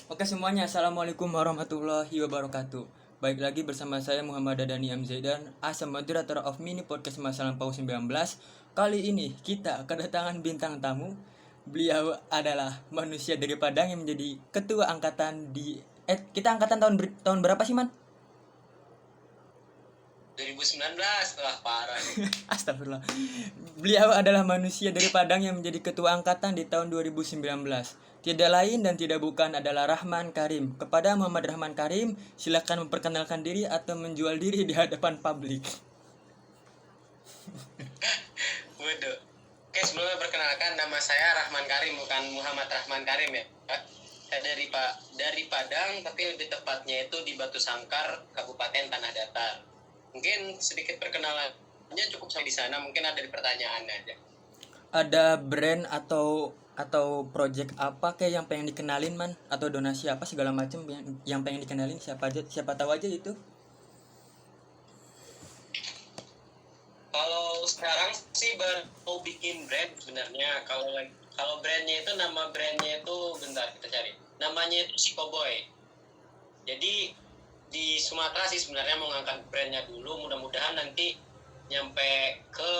Oke semuanya, Assalamualaikum warahmatullahi wabarakatuh. Baik lagi bersama saya Muhammad Dadani M. Zaidan as a moderator of mini podcast Masa Lampau 19. Kali ini kita kedatangan bintang tamu. Beliau adalah manusia dari Padang yang menjadi ketua angkatan di kita angkatan tahun berapa sih, Man? 2019 lah parah. Astagfirullah. Beliau adalah manusia dari Padang yang menjadi ketua angkatan di tahun 2019. Tidak lain dan tidak bukan adalah Rahman Karim. Kepada Muhammad Rahman Karim, silakan memperkenalkan diri atau menjual diri di hadapan publik. Waduh. Oke, sebelumnya perkenalkan, nama saya Rahman Karim, bukan Muhammad Rahman Karim ya. Saya dari Padang, tapi lebih tepatnya itu di Batu Sangkar, Kabupaten Tanah Datar. Mungkin sedikit perkenalannya cukup sampai di sana, mungkin ada di pertanyaan aja. Ada brand atau project apa kayak yang pengen dikenalin, Man? Atau donasi apa segala macam yang pengen dikenalin, siapa tahu aja itu. Kalau sekarang sih baru bikin brand sebenarnya. Kalau brandnya itu, nama brandnya itu, bentar kita cari. Namanya itu Sikoboy. Jadi di Sumatera sih sebenarnya mau ngangkat brandnya dulu, mudah-mudahan nanti nyampe ke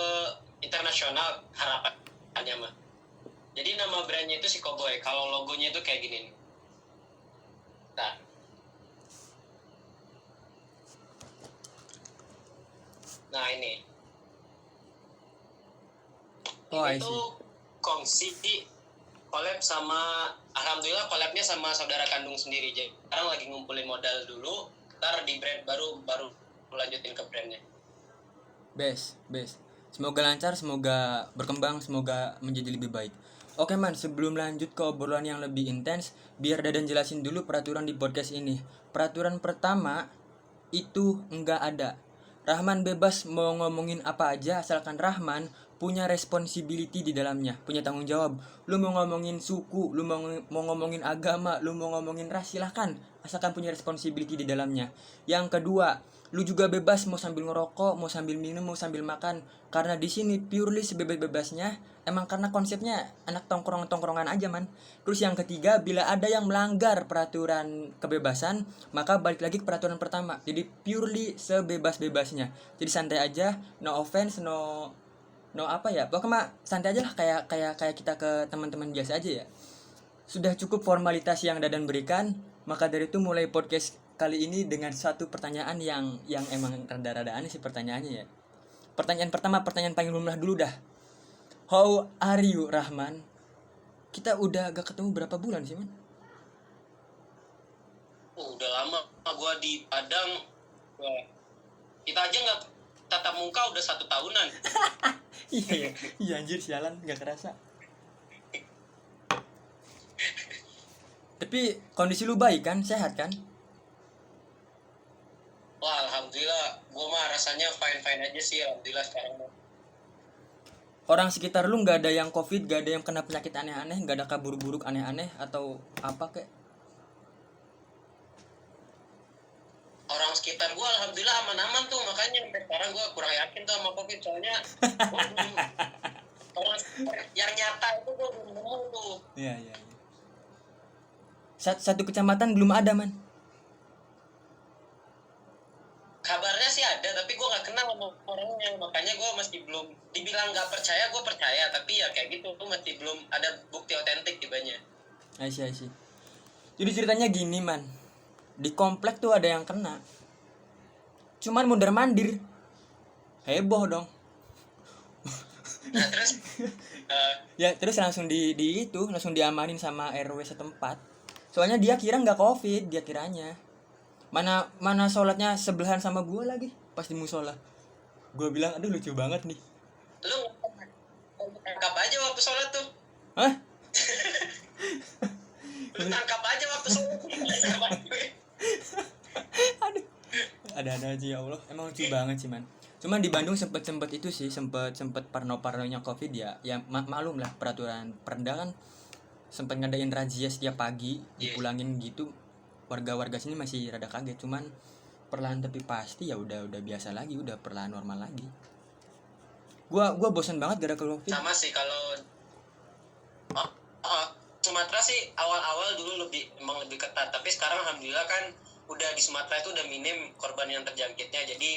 internasional harapannya mah. Jadi nama brandnya itu Sikoboy. Kalau logonya itu kayak gini nih. Nah ini. Oh, I Ini see. tuh kongsi collab sama, alhamdulillah collabnya sama saudara kandung sendiri. Jadi sekarang lagi ngumpulin modal dulu, ntar di brand baru lanjutin ke brandnya. Best. Semoga lancar, semoga berkembang, semoga menjadi lebih baik. Oke, Man, sebelum lanjut ke obrolan yang lebih intens, biar Dadan jelasin dulu peraturan di podcast ini. Peraturan pertama itu enggak ada. Rahman bebas mau ngomongin apa aja asalkan Rahman punya responsibility di dalamnya, punya tanggung jawab. Lu mau ngomongin suku, lu mau ngomongin agama, lu mau ngomongin ras, silahkan asalkan punya responsibility di dalamnya. Yang kedua, lu juga bebas mau sambil ngerokok, mau sambil minum, mau sambil makan, karena di sini purely sebebas-bebasnya. Emang karena konsepnya anak tongkrongan aja, Man. Terus yang ketiga, bila ada yang melanggar peraturan kebebasan, maka balik lagi ke peraturan pertama. Jadi purely sebebas-bebasnya. Jadi santai aja, no offense, no apa ya. Pokoknya santai aja lah, kayak kita ke teman-teman biasa aja ya. Sudah cukup formalitas yang Dadan berikan, maka dari itu mulai podcast kali ini dengan satu pertanyaan yang emang rada-rada aneh sih pertanyaannya ya. Pertanyaan pertama, pertanyaan paling lumrah dulu dah. How are you, Rahman? Kita udah gak ketemu berapa bulan sih, Man? Udah lama gua di Padang. Wah, kita aja nggak tatap muka udah 1 tahunan. Iya anjir, sialan, gak kerasa. Tapi kondisi lu baik kan, sehat kan? Wah, alhamdulillah, gua mah rasanya fine aja sih, alhamdulillah sekarang. Orang sekitar lu gak ada yang covid, gak ada yang kena penyakit aneh-aneh, gak ada kabur buruk aneh-aneh atau apa kek? Orang sekitar gua alhamdulillah aman-aman tuh, makanya sampai sekarang gua kurang yakin tuh sama covid, soalnya orang yang nyata itu gua belum nemu tuh. Iya. Satu kecamatan belum ada, Man. Kabarnya sih ada, tapi gue nggak kenal sama orangnya, makanya gue masih belum dibilang nggak percaya. Gue percaya, tapi ya kayak gitu, tuh masih belum ada bukti otentik tibanya. I see. Jadi ceritanya gini, Man. Di komplek tuh ada yang kena. Cuman mundar mandir. Heboh dong. Nah terus Ya terus langsung langsung diamanin sama RW setempat. Soalnya dia kira nggak covid, dia kiranya. Mana sholatnya sebelahan sama gue lagi pas di musola. Gue bilang, aduh lucu banget nih. lu tangkap aja waktu sholat tuh. Hah? Lu tangkap aja waktu sholat. Aduh. Ada aja ya Allah. Emang lucu banget sih, Man. Cuman di Bandung sempet itu sih, sempet parno-parnonya covid ya. Ya maklum lah, peraturan perda kan sempet ngadain razia setiap pagi, dipulangin gitu. Warga sini masih rada kaget, cuman perlahan tapi pasti ya udah biasa lagi, udah perlahan normal lagi. Gua bosan banget gara-gara covid. Sama sih kalau Sumatera sih awal-awal dulu emang lebih ketat, tapi sekarang alhamdulillah kan udah di Sumatera itu udah minim korban yang terjangkitnya, jadi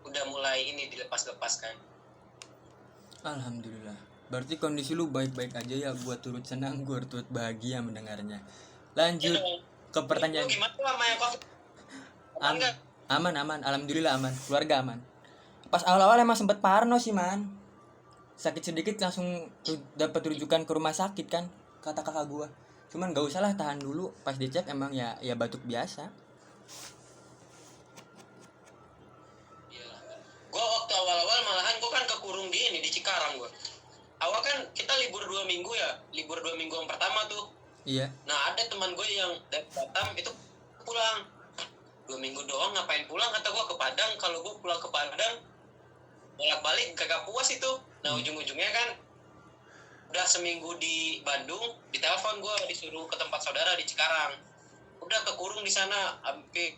udah mulai ini dilepas-lepaskan. Alhamdulillah. Berarti kondisi lu baik-baik aja ya. Gua turut senang, gua turut bahagia mendengarnya. Lanjut ke pertanyaan. Lu gimana sama yang COVID? Enggak? Aman. Alhamdulillah aman. Keluarga aman. Pas awal-awal emang sempet parno sih, man. Sakit sedikit langsung dapat rujukan ke rumah sakit kan, kata kakak gua. Cuman gak usah lah, tahan dulu. Pas dicek emang ya batuk biasa. Gue waktu awal-awal malahan gue kan kekurung di Cikarang gue. Awal kan kita libur 2 minggu ya, libur 2 minggu yang pertama tuh. Iya. Nah ada teman gue yang dari Batam itu pulang 2 minggu doang, ngapain pulang kata gue ke Padang. Kalau gue pulang ke Padang bolak-balik kagak puas itu. Nah ujung-ujungnya kan udah seminggu di Bandung, ditelepon gue disuruh ke tempat saudara di Cikarang. Udah kekurung di sana hampir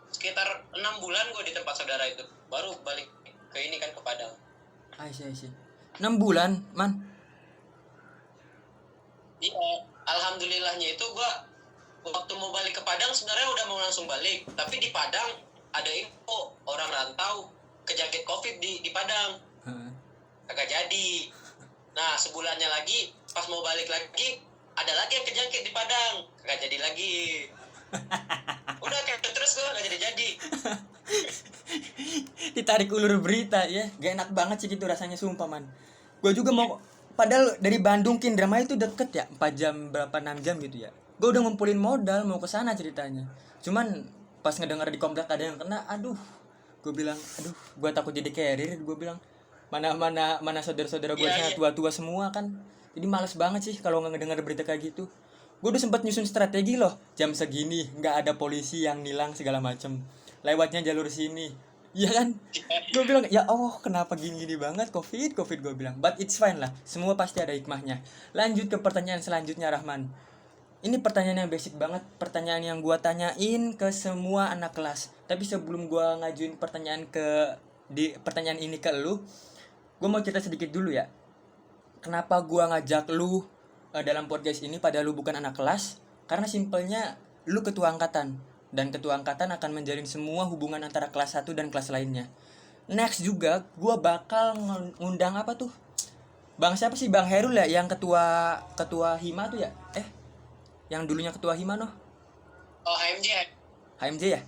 sekitar 6 bulan gue di tempat saudara itu, baru balik ke ini kan ke Padang. I see. 6 bulan, man. Iya, alhamdulillahnya itu gue waktu mau balik ke Padang sebenarnya udah mau langsung balik, tapi di Padang ada info orang rantau kejangkit COVID di Padang. Kagak jadi. Nah sebulannya lagi pas mau balik lagi ada lagi yang kejangkit di Padang, kagak jadi lagi. Udah kayak terus gue gak jadi. Ditarik ulur berita ya. Gak enak banget sih gitu rasanya, sumpah, man. Gue juga mau, padahal dari Bandung ke Indramayu itu deket ya, 4 jam berapa 6 jam gitu ya. Gue udah ngumpulin modal mau ke sana ceritanya. Cuman pas ngedenger di komplek ada yang kena, aduh. Gue bilang, aduh, gue takut jadi carrier. Gue bilang, mana saudara-saudara gue sana tua-tua semua kan. Jadi males banget sih kalau ngedenger berita kayak gitu. Gue udah sempat nyusun strategi loh, jam segini nggak ada polisi yang nilang segala macem, lewatnya jalur sini, iya kan? Gue bilang ya Allah, kenapa gini banget covid gue bilang, but it's fine lah, semua pasti ada hikmahnya. Lanjut ke pertanyaan selanjutnya, Rahman. Ini pertanyaan yang basic banget, pertanyaan yang gue tanyain ke semua anak kelas. Tapi sebelum gue ngajuin pertanyaan pertanyaan ini ke lu, gue mau cerita sedikit dulu ya. Kenapa gue ngajak lu dalam podcast ini padahal lu bukan anak kelas? Karena simpelnya lu ketua angkatan, dan ketua angkatan akan menjalin semua hubungan antara kelas 1 dan kelas lainnya. Next juga gue bakal ngundang apa tuh, Bang siapa sih, Bang Herul ya, yang ketua Hima tuh ya, yang dulunya ketua Hima noh. Oh HMJ ya.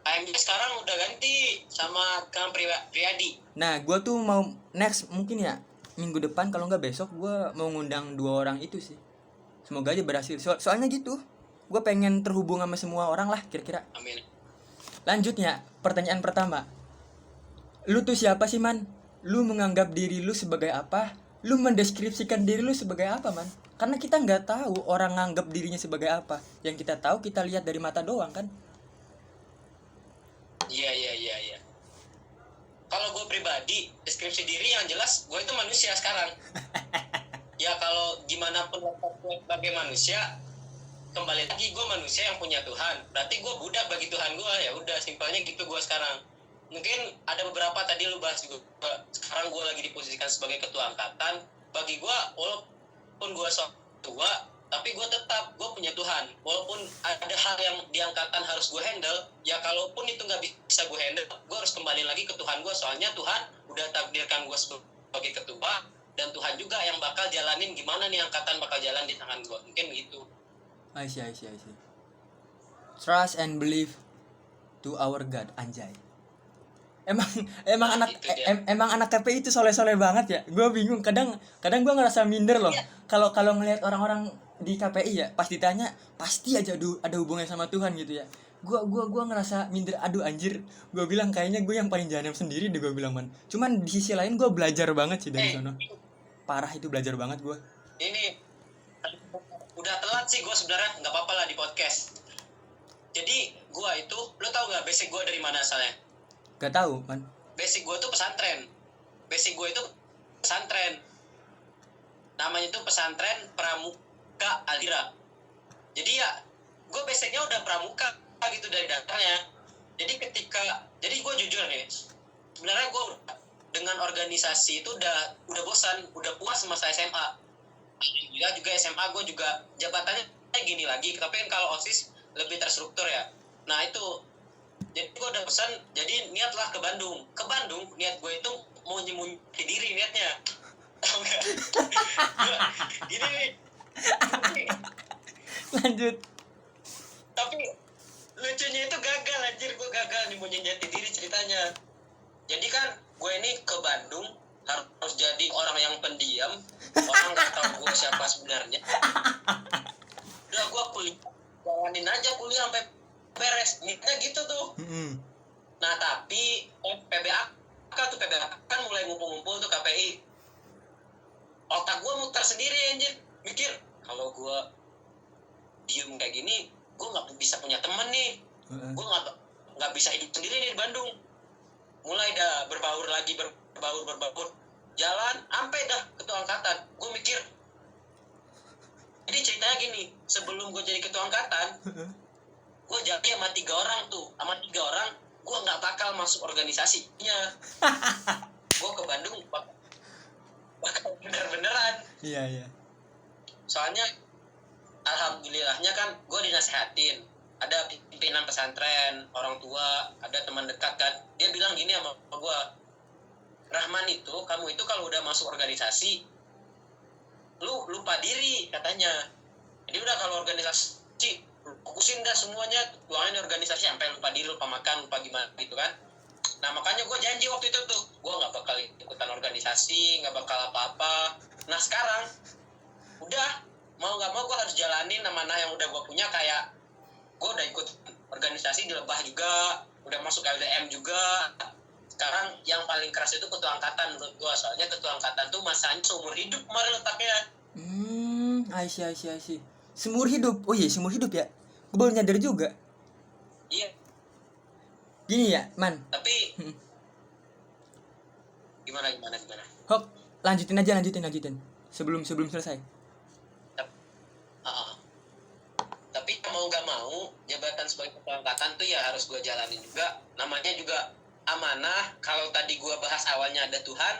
HMJ sekarang udah ganti sama Kang Priyadi. Nah gue tuh mau next mungkin ya minggu depan, kalau nggak besok, gue mau ngundang 2 orang itu sih. Semoga aja berhasil. Soalnya gitu, gue pengen terhubung sama semua orang lah kira-kira. Amin. Lanjutnya, pertanyaan pertama. Lu tuh siapa sih, man? Lu menganggap diri lu sebagai apa? Lu mendeskripsikan diri lu sebagai apa, man? Karena kita nggak tahu orang nganggap dirinya sebagai apa. Yang kita tahu kita lihat dari mata doang kan. Iya. Kalau gue pribadi, deskripsi diri yang jelas, gue itu manusia sekarang. Ya kalau gimana pun gue sebagai manusia, kembali lagi gue manusia yang punya Tuhan. Berarti gue budak bagi Tuhan gue, ya udah simpelnya gitu gue sekarang. Mungkin ada beberapa tadi lu bahas juga. Sekarang gue lagi diposisikan sebagai ketua angkatan. Bagi gue, walaupun gue tua, tapi gue tetap, gue punya Tuhan. Walaupun ada hal yang di angkatan harus gue handle, ya kalaupun itu gak bisa gue handle, gue harus kembali lagi ke Tuhan gue. Soalnya Tuhan udah takdirkan gue sebagai ketua, dan Tuhan juga yang bakal jalanin gimana nih angkatan bakal jalan di tangan gue. Mungkin gitu. I see. Trust and believe to our God, anjay. Emang anak KPI itu soleh-soleh banget ya. Gue bingung, kadang gue ngerasa minder loh. Kalau ngelihat orang-orang di KPI ya, pas ditanya pasti aja ada hubungannya sama Tuhan gitu ya. Gue ngerasa minder, aduh anjir. Gue bilang kayaknya gue yang paling jahanam sendiri deh, gue bilang, man. Cuman di sisi lain gue belajar banget sih dari sono. Parah itu, belajar banget gue. Ini udah telat sih gue sebenarnya, nggak apa-apa lah di podcast. Jadi gue itu, lo tau nggak basic gue dari mana asalnya? Gak tahu, man. Basic gue tuh pesantren. Namanya tuh pesantren Pramuka Alira. Jadi ya, gue basicnya udah pramuka gitu dari dasarnya. Jadi gue jujur nih, sebenarnya gue dengan organisasi itu udah bosan, udah puas masa SMA. Alhamdulillah juga SMA gue juga jabatannya gini lagi, tapi kan kalau OSIS lebih terstruktur ya. Nah itu, jadi gue udah pesan, jadi niatlah ke Bandung. Ke Bandung, niat gue itu mau nyembunyi diri niatnya. Tau gak? Gini nih, Lanjut. tapi lucunya itu gagal anjir, gue gagal nyembunyi jati diri ceritanya. Jadi kan gue ini ke Bandung harus jadi orang yang pendiam, orang nggak tahu gue siapa sebenarnya. Udah gue kuliah, jalanin aja kuliah sampai beres, niatnya gitu tuh. Nah tapi PBAK kan mulai ngumpul-ngumpul tuh KPI. Otak gue muter sendiri anjir, mikir kalau gue diem kayak gini, gue nggak bisa punya teman nih, gue nggak bisa hidup sendiri nih di Bandung. Mulai dah berbaur lagi, berbaur, jalan sampai dah ketua angkatan. Gue mikir, jadi ceritanya gini, sebelum gue jadi ketua angkatan, gue jadi sama 3 orang tuh, gue nggak bakal masuk organisasinya. Gue ke Bandung bakal bener-beneran. Iya. Soalnya alhamdulillahnya kan gue dinasehatin, ada pimpinan pesantren, orang tua, ada teman dekat kan, dia bilang gini sama gue, Rahman itu, kamu itu kalau udah masuk organisasi lu lupa diri katanya. Jadi udah kalau organisasi fokusin dah semuanya, tuangin organisasi sampai lupa diri, lupa makan, lupa gimana gitu kan. Nah makanya gue janji waktu itu tuh, gue nggak bakal ikutan organisasi, nggak bakal apa-apa. Nah sekarang udah mau nggak mau gue harus jalanin amanah yang udah gue punya. Kayak gue udah ikut organisasi di Lebah juga, udah masuk LDM juga. Sekarang yang paling keras itu ketua angkatan menurut gue, soalnya ketua angkatan tuh masanya seumur hidup kemarin letaknya. I see. Seumur hidup. Oh iya, seumur hidup ya. Gue baru nyadar juga. Iya. Gini ya, Man. Tapi gimana? Hok, lanjutin. Sebelum selesai. Tapi mau nggak mau jabatan sebagai ketua angkatan tuh ya harus gue jalanin juga. Namanya juga amanah. Kalau tadi gue bahas awalnya ada Tuhan,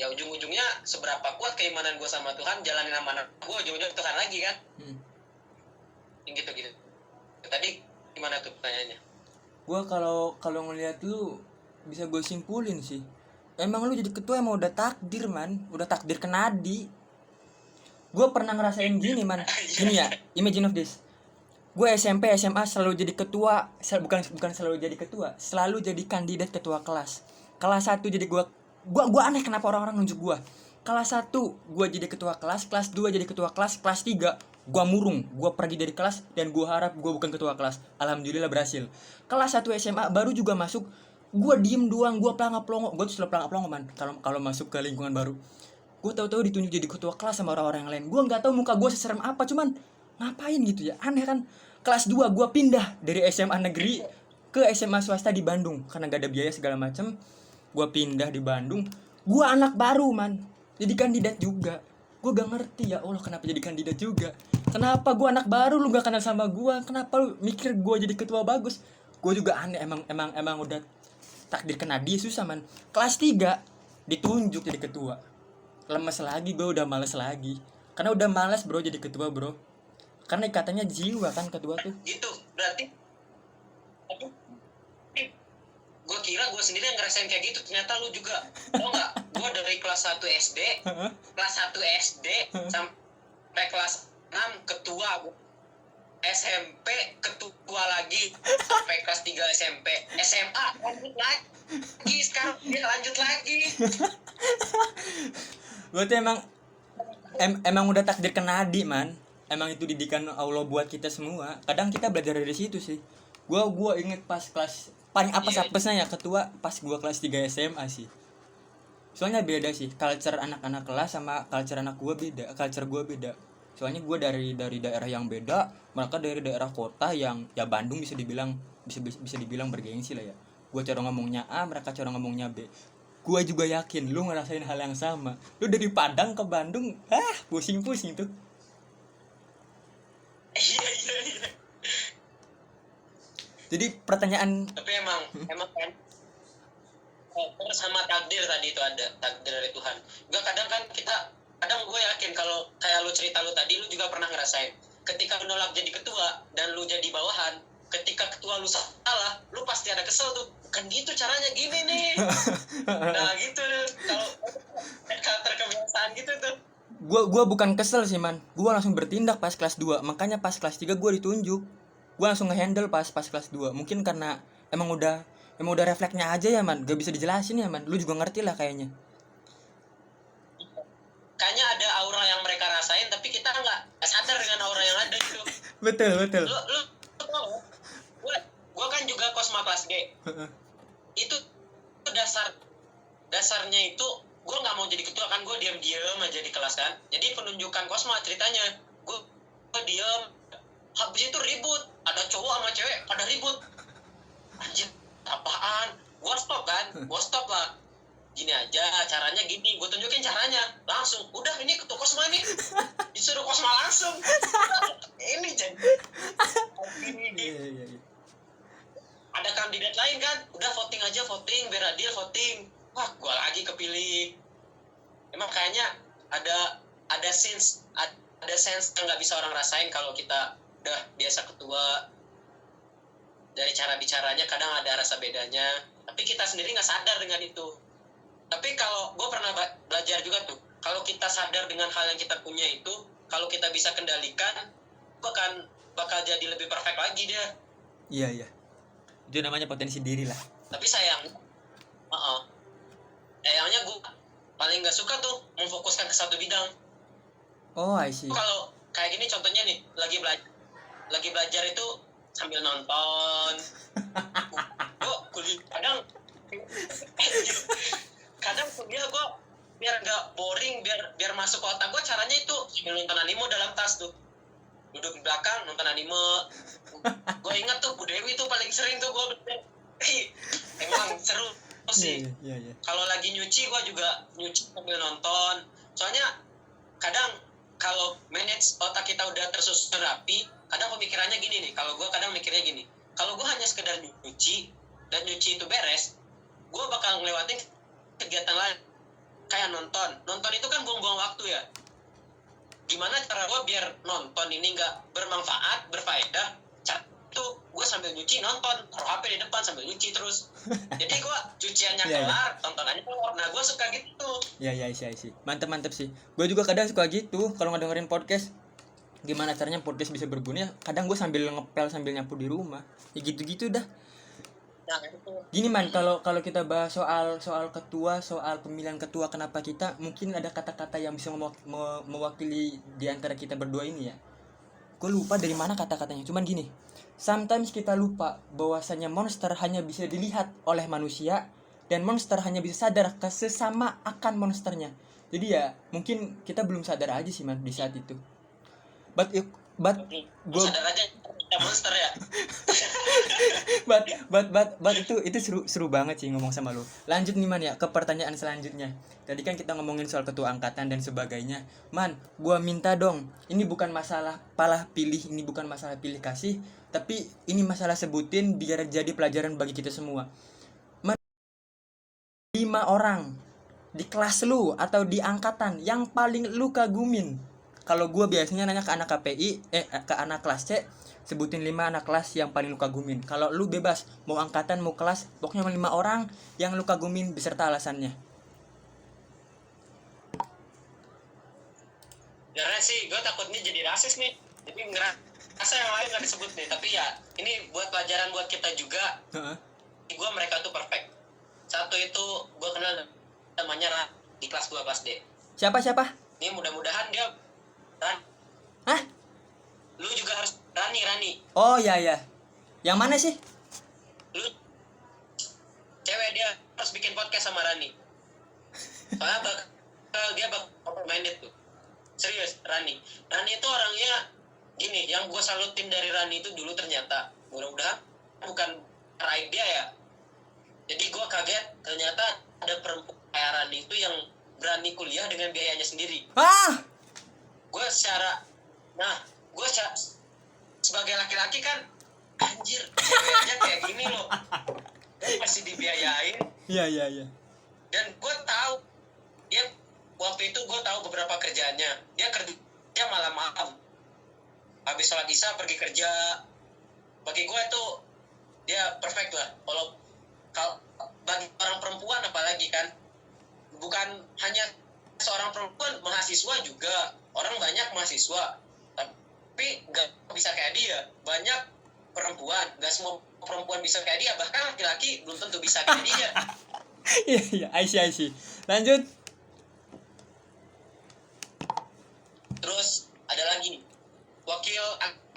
ya ujung-ujungnya seberapa kuat keimanan gue sama Tuhan, jalanin amanah gue ujung-ujungnya Tuhan lagi kan. Gitu. Tadi gimana tuh pertanyaannya? Gue kalau ngelihat lu bisa gue simpulin sih, emang lu jadi ketua emang udah takdir, Man. Udah takdir kenadi. Gue pernah ngerasain gini, Man. Gini ya, imagine of this. Gue SMP SMA selalu jadi ketua, bukan selalu jadi ketua, selalu jadi kandidat ketua kelas. Kelas 1 jadi gue aneh kenapa orang-orang nunjuk gue. Kelas 1 gue jadi ketua kelas 2 jadi ketua kelas 3 gue murung, gue pergi dari kelas dan gue harap gue bukan ketua kelas. Alhamdulillah berhasil. Kelas 1 SMA baru juga masuk, gue diem doang, gue pelangap-pelongo. Gue tuh selalu pelangap-pelongo, Man, kalau masuk ke lingkungan baru. Gue tahu-tahu ditunjuk jadi ketua kelas sama orang-orang yang lain. Gue nggak tahu muka gue seserem apa, cuman ngapain gitu ya, aneh kan. Kelas 2 gue pindah dari SMA negeri ke SMA swasta di Bandung karena gak ada biaya segala macem. Gue pindah di Bandung, gue anak baru, Man, jadi kandidat juga. Gue gak ngerti, ya Allah, kenapa jadi kandidat juga. Kenapa gue anak baru, lu gak kenal sama gue, kenapa lu mikir gue jadi ketua bagus. Gue juga aneh, emang udah takdir kena dia, susah, Man. Kelas 3 ditunjuk jadi ketua, lemes lagi, gue udah males lagi. Karena udah males, bro, jadi ketua, bro. Karena katanya jiwa kan ketua tuh. Gitu, berarti gue kira gue sendiri yang ngerasain kayak gitu, ternyata lu juga. Tau gak, gue dari kelas 1 SD sampai kelas 6 ketua, SMP ketua lagi, sampai kelas 3 SMP, SMA lanjut lagi, sekarang dia lanjut lagi. Berarti emang udah takdir kenadi, Man. Emang itu didikan Allah buat kita semua. Kadang kita belajar dari situ sih. Gua inget pas kelas paling apesnya ya ketua pas gua kelas 3 SMA sih. Soalnya beda sih, culture anak-anak kelas sama culture anak gua beda, culture gua beda. Soalnya gua dari daerah yang beda, mereka dari daerah kota yang ya Bandung bisa dibilang bergengsi lah ya. Gua cara ngomongnya A, mereka cara ngomongnya B. Gua juga yakin lu ngerasain hal yang sama. Lu dari Padang ke Bandung, pusing-pusing tuh. Iya. Jadi pertanyaan, Tapi emang kan sama takdir tadi itu ada takdir dari Tuhan. Enggak, kadang kan kita kadang gue yakin kalau kayak lu cerita lu tadi, lu juga pernah ngerasain ketika lu nolak jadi ketua dan lu jadi bawahan, ketika ketua lu salah, lu pasti ada kesel tuh, bukan gitu caranya, gini nih. Nah gitu kalau karakter kebiasaan gitu tuh. Gua bukan kesel sih man, gua langsung bertindak pas kelas 2. Makanya pas kelas 3 gua ditunjuk. Gua langsung ngehandle pas kelas 2. Mungkin karena emang udah refleksnya aja ya man, gak bisa dijelasin ya man. Lu juga ngerti lah kayaknya. Kayaknya ada aura yang mereka rasain tapi kita nggak sadar dengan aura yang ada gitu. Betul. Lu tau, gue kan juga Kosma kelas G. Itu dasarnya itu gue nggak mau jadi ketua kan, gue diam aja di kelas kan. Jadi penunjukan Kosma ceritanya gue diam, habis itu ribut, ada cowok sama cewek pada ribut, anjir apaan, gue stop lah, gini aja caranya, gini gue tunjukin caranya, langsung udah ini ketua Kosma nih, disuruh Kosma langsung. Ini jadi Iya. ada kandidat lain kan, udah voting aja, voting biar adil, voting, wah gue lagi kepilih. Emang kayaknya ada sense yang nggak bisa orang rasain kalau kita udah biasa ketua. Dari cara bicaranya kadang ada rasa bedanya, tapi kita sendiri nggak sadar dengan itu. Tapi kalau gue pernah belajar juga tuh, kalau kita sadar dengan hal yang kita punya itu, kalau kita bisa kendalikan, bakal jadi lebih perfect lagi dia. Iya. Itu namanya potensi diri lah. Tapi sayangnya gue paling nggak suka tuh memfokuskan ke satu bidang. Oh, I see. Kalau kayak gini contohnya nih, lagi belajar itu sambil nonton. Gue kuliah kadang kuliah gue biar nggak boring, biar masuk ke otak gue, caranya itu sambil nonton anime dalam tas tuh, duduk di belakang nonton anime. Gue ingat tuh Bu Dewi tuh paling sering tuh gue emang seru sih. Iya. Kalau lagi nyuci gue juga nyuci sambil nonton, soalnya kadang kalau manage otak kita udah tersusun rapi, kadang pemikirannya gini nih, kalau gue kadang mikirnya gini, kalau gue hanya sekedar nyuci dan nyuci itu beres, gue bakal ngelewatin kegiatan lain kayak nonton itu kan buang-buang waktu ya. Gimana cara gue biar nonton ini nggak bermanfaat, berfaedah? Itu gue sambil nyuci nonton, taruh HP di depan sambil nyuci terus. Jadi gue cuciannya kelar, tontonannya kelar. Nah gue suka gitu. Iya sih. Mantep sih. Gue juga kadang suka gitu kalau ngedengerin podcast. Gimana caranya podcast bisa berguna? Kadang gue sambil ngepel sambil nyapu di rumah. Ya gitu-gitu dah. Nah itu. Gini man, kalau kita bahas soal ketua, soal pemilihan ketua, kenapa kita, mungkin ada kata-kata yang bisa mewakili di antara kita berdua ini ya. Gue lupa dari mana kata-katanya. Cuman gini, sometimes kita lupa bahwasanya monster hanya bisa dilihat oleh manusia dan monster hanya bisa sadar ke sesama akan monsternya. Jadi ya mungkin kita belum sadar aja sih man di saat itu. But Gue sadar aja kita monster ya. but itu seru banget sih ngomong sama lu. Lanjut nih man ya ke pertanyaan selanjutnya. Tadi kan kita ngomongin soal ketua angkatan dan sebagainya. Man, gua minta dong, ini bukan masalah palah pilih, ini bukan masalah pilih kasih, tapi ini masalah sebutin biar jadi pelajaran bagi kita semua. Man, 5 orang di kelas lu atau di angkatan yang paling lu kagumin. Kalau gua biasanya nanya ke anak KPI, ke anak kelas C, sebutin 5 anak kelas yang paling lu kagumin. Kalau lu bebas, mau angkatan, mau kelas, pokoknya 5 orang yang lu kagumin beserta alasannya. Karena sih gue takutnya jadi rasis nih, jadi ngerasa yang lain gak disebut nih. Tapi ya ini buat pelajaran buat kita juga. Gue mereka tuh perfect. Satu itu gue kenal namanya di kelas 2 kelas D. Siapa? Ini mudah-mudahan dia Hah? Lu juga harus Rani. Oh iya. Yang mana sih? Lu cewek, dia harus bikin podcast sama Rani. Soalnya dia bakal main itu. Serius, Rani itu orangnya gini, yang gue salutin dari Rani itu dulu ternyata, mudah-mudahan bukan raib dia ya. Jadi gue kaget ternyata ada perempuan kayak Rani itu yang berani kuliah dengan biayanya sendiri. Gue sebagai laki-laki kan, anjir, ceweknya kayak gini loh, dia masih dibiayain. Iya. Dan gue tahu dia waktu itu gue tahu beberapa kerjaannya. Dia kerja malam-malam, habis sholat isya pergi kerja. Bagi gue itu dia perfect lah. Kalau bagi orang perempuan apalagi kan, bukan hanya seorang perempuan, mahasiswa juga, orang banyak mahasiswa, tapi nggak bisa kayak dia. Banyak perempuan, nggak semua perempuan bisa kayak dia, bahkan laki-laki belum tentu bisa kayak dia. Iya, I see. Lanjut. Terus ada lagi nih, wakil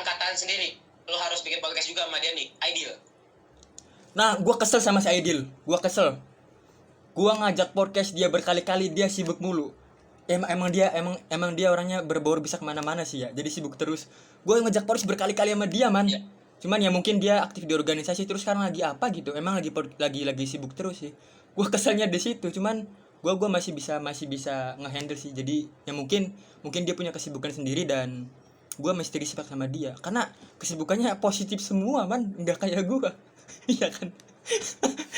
angkatan sendiri, lo harus bikin podcast juga sama dia nih, Aidil. Nah, gue kesel sama si Aidil. Gue kesel. Gue ngajak podcast dia berkali-kali, dia sibuk mulu. Emang dia orangnya berbaur bisa kemana-mana sih ya. Jadi sibuk terus. Gue ngajak podcast berkali-kali sama dia, man. Ya. Cuman ya mungkin dia aktif di organisasi, terus sekarang lagi apa gitu. Emang lagi sibuk terus sih. Gue keselnya di situ. Cuman gue masih bisa ngehandle sih. Jadi ya mungkin dia punya kesibukan sendiri dan gue mesti respect sama dia. Karena kesibukannya positif semua, man. Nggak kayak gue. Iya kan?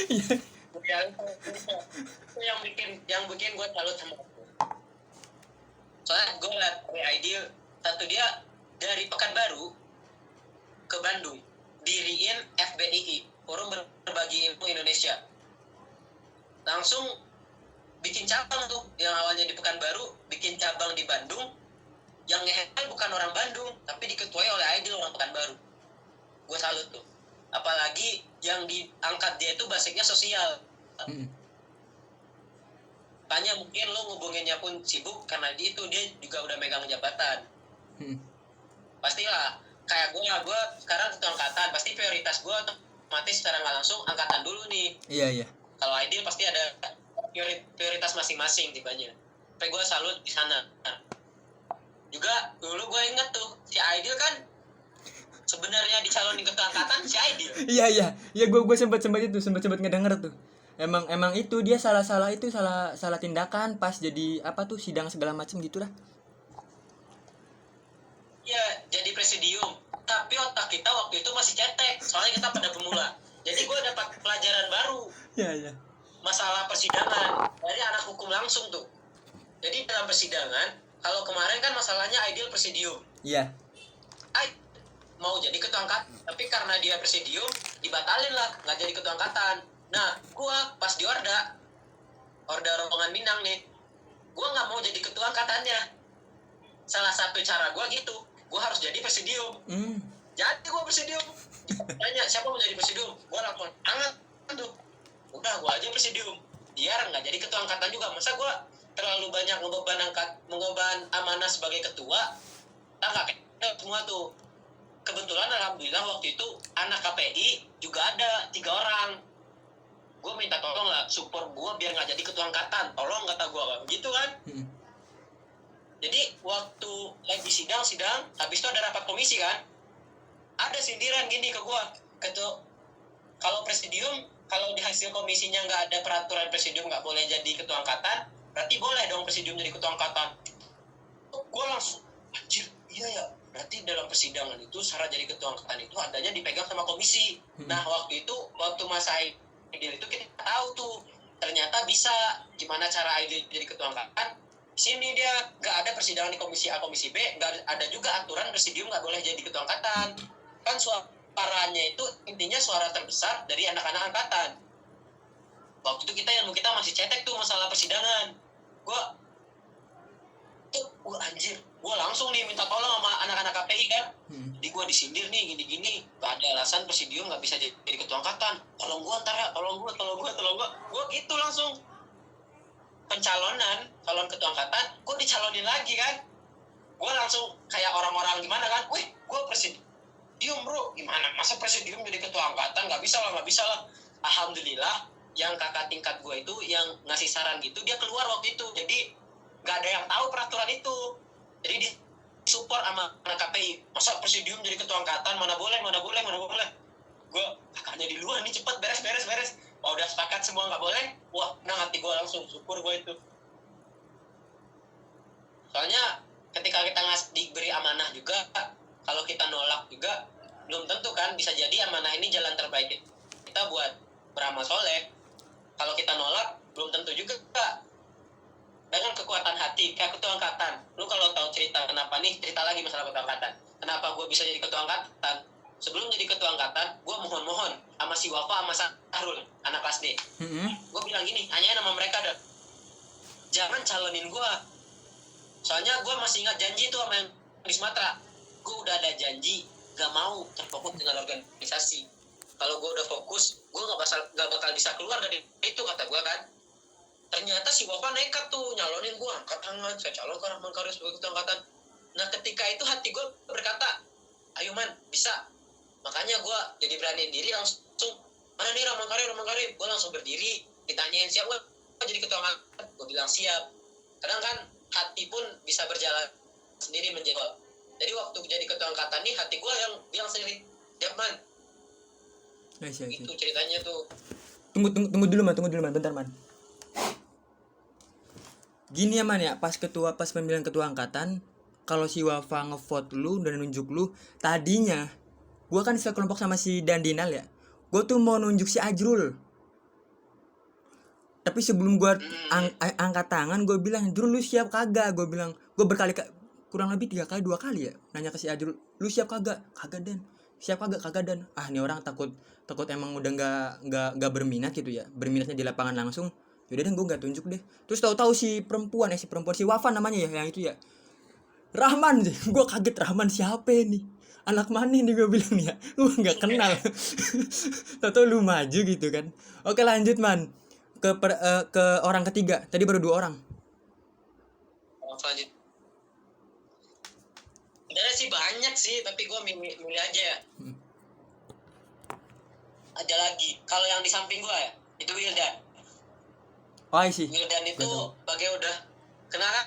Iya. Itu yang bikin gue salut sama aku. Soalnya gue liat dari Aidil, satu dia dari Pekanbaru ke Bandung diriin FBII, Forum Berbagi Ilmu Indonesia. Langsung bikin cabang tuh, yang awalnya di Pekanbaru bikin cabang di Bandung. Yang ngehandle bukan orang Bandung, tapi diketuai oleh Aidil, orang Pekanbaru. Gue salut tuh. Apalagi yang diangkat dia itu basicnya sosial. Tanya mungkin lo ngubunginnya pun sibuk karena dia juga udah megang jabatan. Pastilah kayak gue sekarang ketua angkatan, pasti prioritas gue otomatis secara nggak langsung angkatan dulu nih. Iya. Kalau Aidil pasti ada prioritas masing-masing tibanya. Tapi gue salut di sana. Juga dulu gue inget tuh si Aidil kan sebenarnya dicalonin ketua angkatan si Aidil. Iya, gue sempat ngedenger tuh. Emang itu dia salah tindakan pas jadi apa tuh sidang segala macem gitulah. Ya, jadi presidium. Tapi otak kita waktu itu masih cetek, soalnya kita pada pemula. Jadi gue dapat pelajaran baru. Iya. Masalah persidangan dari anak hukum langsung tuh. Jadi dalam persidangan, kalau kemarin kan masalahnya Aidil presidium. Iya. Mau jadi ketua angkatan, tapi karena dia presidium dibatalin lah, nggak jadi ketua angkatan. Nah, gua pas di Orda rombongan Minang nih, gua nggak mau jadi ketua angkatannya. Salah satu cara gua gitu, gua harus jadi presidium. Jadi gua presidium. Tanya siapa mau jadi presidium, gua langsung tangan tuh. Udah gua aja presidium. Biar nggak jadi ketua angkatan juga. Masa gua terlalu banyak mengemban amanah sebagai ketua, tak kayak semua tuh. Kebetulan alhamdulillah waktu itu anak KPI juga ada 3 orang. Gue minta tolong lah support gue biar nggak jadi ketua angkatan, tolong kata gue gitu kan. Jadi waktu lagi sidang habis itu ada rapat komisi kan, ada sindiran gini ke gue, ketua kalau presidium, kalau di hasil komisinya nggak ada peraturan presidium nggak boleh jadi ketua angkatan, berarti boleh dong presidium jadi ketua angkatan. Gue langsung anjir, iya ya, berarti dalam persidangan itu syarat jadi ketua angkatan itu adanya dipegang sama komisi. Nah waktu masa Aidil itu kita tahu tuh ternyata bisa gimana cara Aidil jadi ketua angkatan. Sini dia nggak ada persidangan di komisi A komisi B, nggak ada juga aturan presidium nggak boleh jadi ketua angkatan. Kan suaranya itu intinya suara terbesar dari anak-anak angkatan. Waktu itu kita masih cetek tuh masalah persidangan. Gue anjir, gue langsung nih minta tolong sama anak-anak KPI kan. Jadi gue disindir nih gini-gini, gak ada alasan presidium gak bisa jadi ketua angkatan. Tolong gue ntar ya, tolong gue. Gue gitu langsung. Calon ketua angkatan, gue dicalonin lagi kan. Gue langsung kayak orang-orang gimana kan, wih gue presidium bro, gimana masa presidium jadi ketua angkatan, gak bisa lah. Alhamdulillah yang kakak tingkat gue itu yang ngasih saran gitu, dia keluar waktu itu. Jadi nggak ada yang tahu peraturan itu, jadi di support sama anak KPI. Masa presidium jadi ketua angkatan, mana boleh. Gue kakaknya di luar nih, cepet beres. Oh, udah sepakat semua nggak boleh, wah nah hati gue langsung syukur gue itu. Soalnya ketika kita diberi amanah juga, kalau kita nolak juga belum tentu kan, bisa jadi amanah ini jalan terbaik kita buat beramal soleh. Kalau kita nolak belum tentu juga. dengan kekuatan hati kayak ketua angkatan. Lu kalau tahu cerita kenapa nih, cerita lagi masalah ketua angkatan. Kenapa gue bisa jadi ketua angkatan? Sebelum jadi ketua angkatan, gue mohon sama si Wafa sama Sahrul, anak kelas D. Gue bilang gini, tanyain sama mereka dah, jangan calonin gue. Soalnya gue masih ingat janji tuh sama yang di Sumatera. Gue udah ada janji, gak mau terfokus dengan organisasi. Kalau gue udah fokus, gue gak bakal bisa keluar dari itu, kata gue kan. Ternyata si Wafa nekat tuh nyalonin gue, angkat tangan, saya calon ke Rahman Karim sebagai ketua angkatan. Nah ketika itu hati gue berkata, ayo man, bisa. Makanya gue jadi beraniin diri langsung, mana nih Rahman Karim. Gue langsung berdiri, ditanyain siap gue jadi ketua angkatan. Gue bilang siap. Kadang kan hati pun bisa berjalan sendiri menjawab. Jadi waktu jadi ketua angkatan nih, hati gue yang bilang sendiri, siap man. Itu ceritanya tuh. Tunggu dulu man, bentar man. Gini ya man ya, pas pemilihan ketua angkatan, kalau si Wafa ngevote lu dan nunjuk lu, tadinya gue kan sekelompok sama si Dandinal ya, gue tuh mau nunjuk si Ajrul. Tapi sebelum gue angkat tangan, gue bilang, Ajrul lu siap kagak? Gue bilang, gue kurang lebih 2 kali ya nanya ke si Ajrul, lu siap kagak? Kagak Dan. Siap kagak Dan. Nih orang takut emang udah nggak berminat gitu ya, berminatnya di lapangan langsung. Yaudah deh gue nggak tunjuk deh. Terus tahu si perempuan si Wafa namanya ya, yang itu ya, Rahman sih. Gue kaget, Rahman siapa nih, anak mana nih, gue bilang ya, gue nggak kenal. Tahu lu maju gitu kan. Oke lanjut man, ke orang ketiga. Tadi baru 2 orang. Lanjut. Sebenarnya sih banyak sih, tapi gue milih aja ya. Ada lagi, kalau yang di samping gue ya, itu Wildan. Sih. Wildan itu bagai udah kenalan,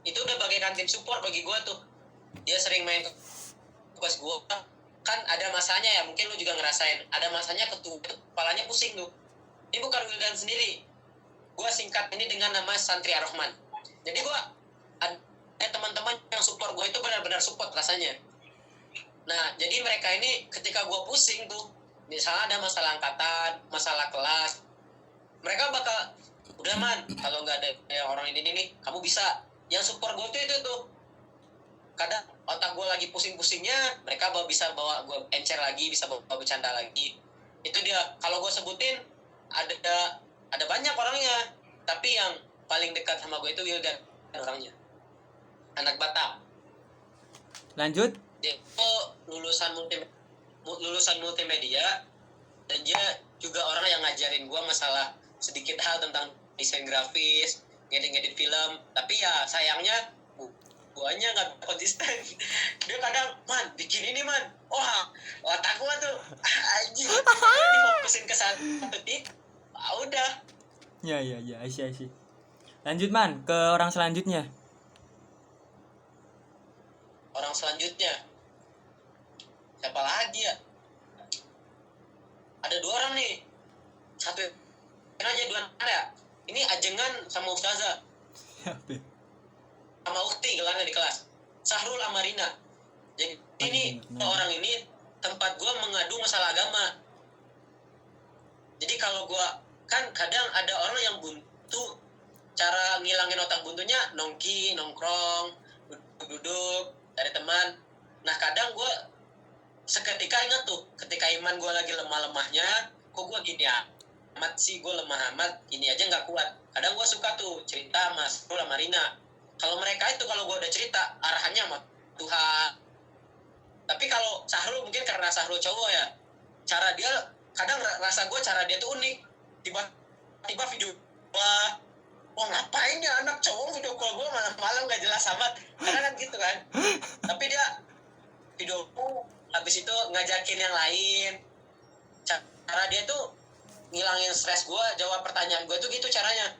itu udah bagaikan tim support bagi gue tuh. Dia sering main ke kelas gue, kan ada masanya ya, mungkin lu juga ngerasain. Ada masanya kepalanya pusing tuh. Ini bukan Wildan sendiri. Gue singkat ini dengan nama Santri Ar-Rahman. Jadi gue ada teman-teman yang support gue itu benar-benar support rasanya. Nah, jadi mereka ini ketika gue pusing tuh, misalnya ada masalah angkatan, masalah kelas, mereka bakal, udah man, kalau nggak ada orang ini nih, kamu bisa. Yang support gue tuh itu tuh. Kadang otak gue lagi pusing-pusingnya, mereka bisa bawa gue encer lagi, bisa bawa bercanda lagi. Itu dia. Kalau gue sebutin, ada banyak orangnya, tapi yang paling dekat sama gue itu Wildan orangnya. Anak Batam. Lanjut. Dia itu lulusan multimedia, dan dia juga orang yang ngajarin gue masalah sedikit hal tentang desain grafis, ngedit film. Tapi ya sayangnya guanya nggak konsisten. Dia kadang, man, bikin ini man, otak gua tuh anjing, difokusin ke satu titik, udah. Ya, I see. Lanjut man, ke orang selanjutnya. Orang selanjutnya siapa lagi ya? Ada 2 orang nih, satu aja 2 ya. Ini Ajengan sama Ustazah. Siapa? Sama Ukti gelarnya di kelas. Sahrul sama Rina. Jadi ini orang ini tempat gue mengadu masalah agama. Jadi kalau gue, kan kadang ada orang yang buntu, cara ngilangin otak buntunya nongkrong, duduk dari teman. Nah kadang gue seketika ingat tuh, ketika iman gue lagi lemah-lemahnya, kok gue gini amat sih, gue lemah amat, ini aja nggak kuat. Kadang gue suka tuh cerita Mas Sahrul sama Rina. Kalau mereka itu, kalau gue udah cerita, arahannya sama Tuhan. Tapi kalau Sahrul, mungkin karena Sahrul cowok ya, cara dia, kadang rasa gue cara dia tuh unik. Tiba-tiba video wah ngapain ya anak cowok video call gue malam-malam gak jelas amat. Karena kan gitu kan. Tapi dia video habis itu ngajakin yang lain. Cara dia tuh ngilangin stres gue, jawab pertanyaan gue tuh gitu caranya.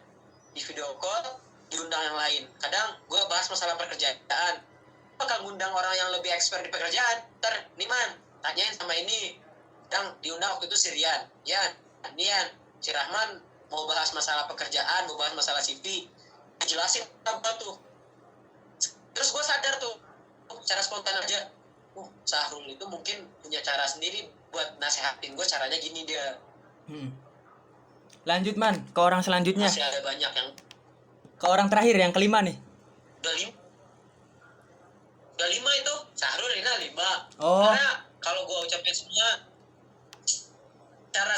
Di video call, diundang yang lain. Kadang gue bahas masalah pekerjaan, bakal ngundang orang yang lebih expert di pekerjaan. Nih man, tanyain sama ini. Kadang diundang waktu itu si Rian, Nian, si Rahman mau bahas masalah pekerjaan, mau bahas masalah CV, jelasin apa tuh. Terus gue sadar tuh, cara spontan aja, Sahrul itu mungkin punya cara sendiri buat nasehatin gue, caranya gini dia. Lanjut man, ke orang selanjutnya. Masih ada banyak yang Ke orang terakhir yang kelima nih. Udah lima, udah lima itu Syahrul Rina 5. Oh. Karena kalau gue ucapin semua cara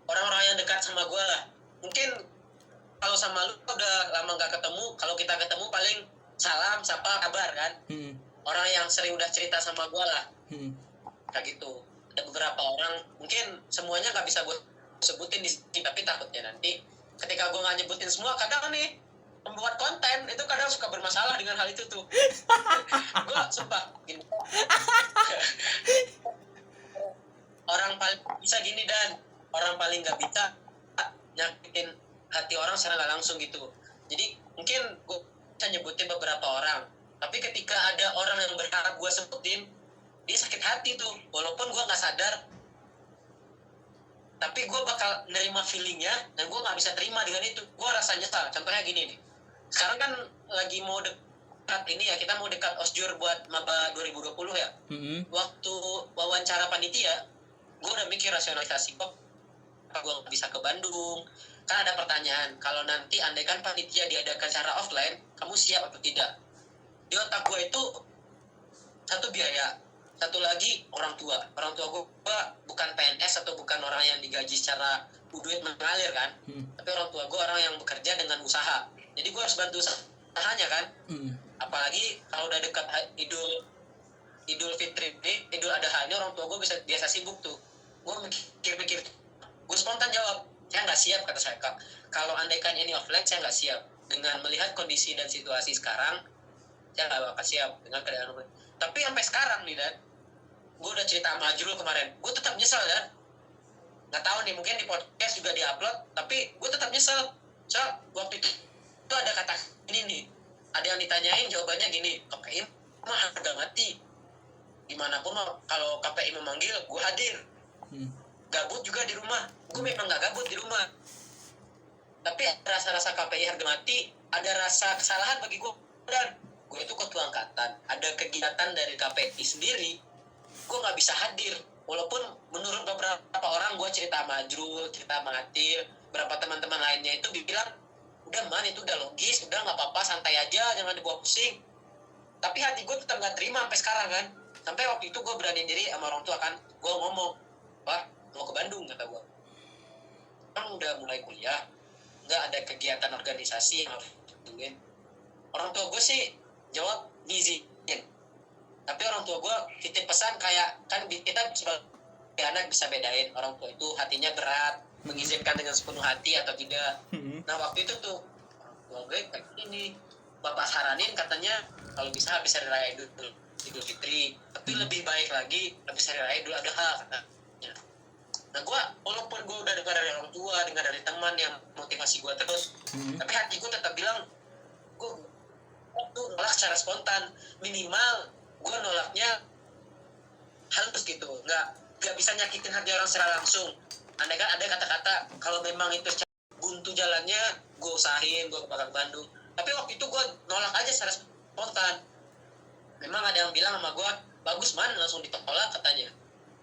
orang-orang yang dekat sama gue lah. Mungkin kalau sama lu udah lama nggak ketemu, kalau kita ketemu paling salam, sapa, kabar kan. Orang yang sering udah cerita sama gue lah, kayak gitu. Ada beberapa orang, mungkin semuanya nggak bisa gue sebutin di sini, tapi takutnya nanti ketika gue nggak nyebutin semua, kadang nih pembuat konten itu kadang suka bermasalah dengan hal itu tuh. Gue sumpah gini. Orang paling bisa gini, dan orang paling nggak bisa nyakitin hati orang secara nggak langsung gitu. Jadi mungkin gue bisa nyebutin beberapa orang, tapi ketika ada orang yang berharap gue sebutin, dia sakit hati tuh, walaupun gue nggak sadar, tapi gue bakal nerima feelingnya, dan gue nggak bisa terima dengan itu. Gue rasa nyesal. Contohnya gini nih, sekarang kan lagi mau dekat ini ya, kita mau dekat osjur buat maba 2020 ya. Waktu wawancara panitia, gue udah mikir rasionalisasi kok gue nggak bisa ke Bandung. Kan ada pertanyaan, kalau nanti andaikan panitia diadakan secara offline, kamu siap atau tidak? Di otak gue itu satu biaya, satu lagi orang tua gue bukan PNS atau bukan orang yang digaji secara duit mengalir kan. Tapi orang tua gue orang yang bekerja dengan usaha, jadi gue harus bantu usahanya kan. Apalagi kalau udah dekat Idul Fitri ini, Idul Adha ini, orang tua gue biasa sibuk tuh. Gue mikir, gue spontan jawab, saya nggak siap, kata saya. Kak, kalau andaikan ini offline, saya nggak siap. Dengan melihat kondisi dan situasi sekarang, saya nggak bakal siap dengan keadaan offline. Tapi sampai sekarang nih, Dan, gue udah cerita sama Ajrul kemarin, gue tetap nyesel, Dan. Nggak tahu nih, mungkin di podcast juga diupload, tapi gue tetap nyesel. So, waktu itu ada kata ini nih, ada yang ditanyain, jawabannya gini, KPI mah harga mati. Dimanapun kalau KPI memanggil, gue hadir. Gabut juga di rumah, gue memang nggak gabut di rumah. Tapi ada rasa-rasa KPI harga mati, ada rasa kesalahan bagi gue. Dan gue itu ketua angkatan, ada kegiatan dari KPI sendiri, gue nggak bisa hadir. Walaupun menurut beberapa orang, gue cerita sama Ajrul, cerita sama Atir, beberapa teman-teman lainnya itu bilang, udah man, itu udah logis, udah nggak apa-apa, santai aja, jangan dibawa pusing. Tapi hati gue tetap nggak terima sampai sekarang kan. Sampai waktu itu gue berani diri sama orang tua kan, gue ngomong, Pak, mau ke Bandung, kata gue. Orang udah mulai kuliah, nggak ada kegiatan organisasi yang harus ditungguin. Orang tua gue sih jawab ngizinin, tapi orang tua gue titip pesan kayak, kan kita sebagai anak bisa bedain orang tua itu hatinya berat, mengizinkan dengan sepenuh hati atau tidak. Nah waktu itu tuh orang tua gue kayak ini, bapak saranin katanya kalau bisa habis hari raya Idul Fitri, tapi lebih baik lagi habis hari raya Idul Adha katanya. Nah gue, walaupun gue udah dengar dari orang tua, dengar dari teman yang motivasi gue terus, tapi hati gue tetap bilang, gue nolak secara spontan. Minimal gue nolaknya halus gitu, nggak bisa nyakitin hati orang secara langsung. Andaikan ada kata-kata, kalau memang itu buntu jalannya, gue usahain, gue bakal ke Bandung. Tapi waktu itu gue nolak aja secara spontan. Memang ada yang bilang sama gue, bagus man, langsung ditolak katanya.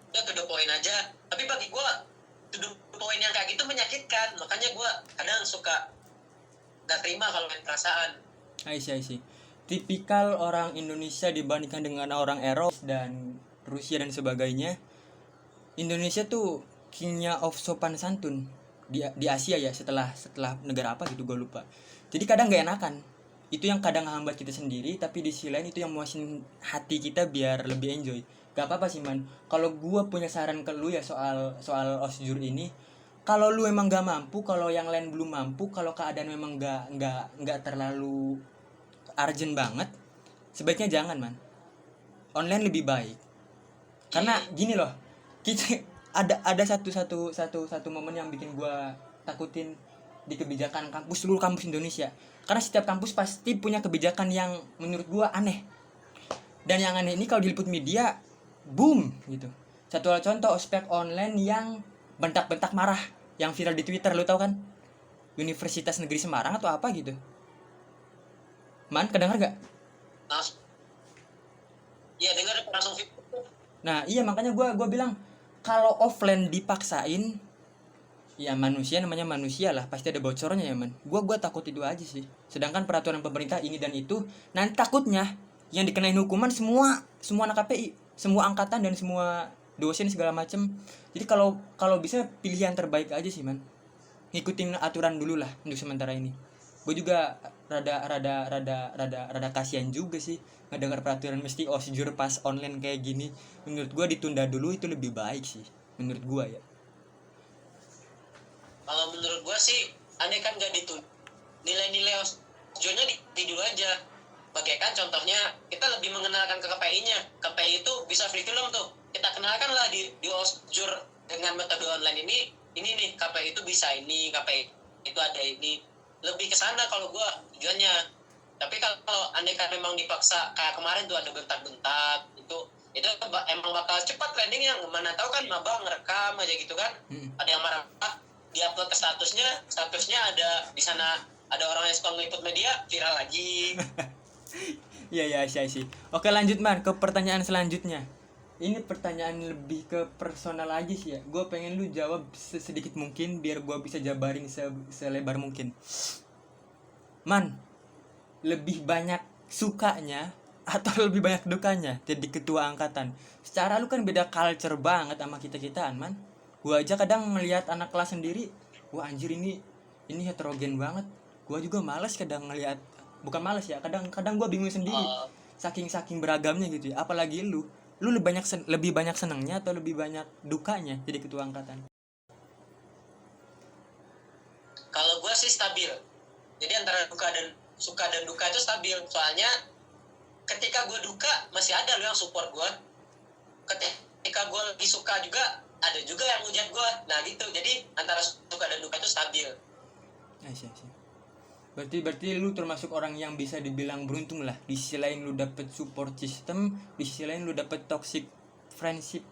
Udah to the point aja. Tapi bagi gue, to the point yang kayak gitu menyakitkan. Makanya gue kadang suka gak terima kalau main perasaan. I see. Tipikal orang Indonesia dibandingkan dengan orang Eropa dan Rusia dan sebagainya, Indonesia tuh kingnya of sopan santun di Asia ya, setelah negara apa gitu gue lupa. Jadi kadang gak enakan. Itu yang kadang hambat kita sendiri, tapi di sisi lain itu yang muasin hati kita biar lebih enjoy. Gak apa-apa sih man. Kalau gue punya saran ke lu ya soal osjur ini, kalau lu emang gak mampu, kalau yang lain belum mampu, kalau keadaan memang gak terlalu urgent banget, sebaiknya jangan man. Online lebih baik. Karena gini loh, kita ada satu momen yang bikin gue takutin di kebijakan kampus, seluruh kampus Indonesia. Karena setiap kampus pasti punya kebijakan yang menurut gue aneh. Dan yang aneh ini kalau diliput media, boom gitu. Satu contoh ospek online yang bentak-bentak marah, yang viral di Twitter, lu tahu kan? Universitas Negeri Semarang atau apa gitu. Man, kedengar gak? Iya, dengar langsung. Nah, iya makanya gue bilang kalau offline dipaksain Ya manusia namanya manusia lah, pasti ada bocornya ya man. Gua takut itu aja sih. Sedangkan peraturan pemerintah ini dan itu, nanti takutnya yang dikenain hukuman semua anak KPI, semua angkatan dan semua dosen segala macem. Jadi kalau kalau bisa pilihan terbaik aja sih man. Ngikutin aturan dulu lah untuk sementara ini. Gue juga rada kasihan juga sih ngedengar peraturan mesti osjur pas online kayak gini. Menurut gue ditunda dulu itu lebih baik sih. Menurut gue ya. Kalau menurut gua sih aneh kan gak ditunda, nilai-nilai osjonya di dulu aja. Bagaikan contohnya kita lebih mengenalkan ke KPI-nya. KPI itu bisa free film tuh, kita kenalkan lah di osjur dengan metode online ini nih KPI itu bisa ini, KPI itu ada ini, lebih ke sana kalau gua tujuannya. Tapi kalau andai kan memang dipaksa kayak kemarin tuh ada bentak-bentak itu emang bakal cepat trendingnya. Mana tahu kan maba ngerekam aja gitu kan, ada yang marah, diupload ke statusnya ada di sana, ada orang yang suka ngeliput media, viral lagi. Iya sih. Oke lanjut man ke pertanyaan selanjutnya. Ini pertanyaan lebih ke personal aja sih ya. Gue pengen lu jawab sedikit mungkin biar gue bisa jabarin selebar mungkin. Man, lebih banyak sukanya atau lebih banyak dukanya jadi ketua angkatan? Secara lu kan beda culture banget sama kita-kitaan man. Gua aja kadang ngelihat anak kelas sendiri, wah anjir ini heterogen banget. Gua juga malas kadang ngelihat, bukan malas ya, kadang gua bingung sendiri. Saking beragamnya gitu ya. Apalagi lu lebih banyak senangnya atau lebih banyak dukanya jadi ketua angkatan? Kalau gue sih stabil, jadi antara suka dan duka itu stabil. Soalnya ketika gue duka masih ada lo yang support gue, ketika gue lagi suka juga ada juga yang ngujat gue. Nah gitu, jadi antara suka dan duka itu stabil. Sih. Berarti lu termasuk orang yang bisa dibilang beruntung lah. Di sisi lain lu dapet support system, di sisi lain lu dapet toxic friendship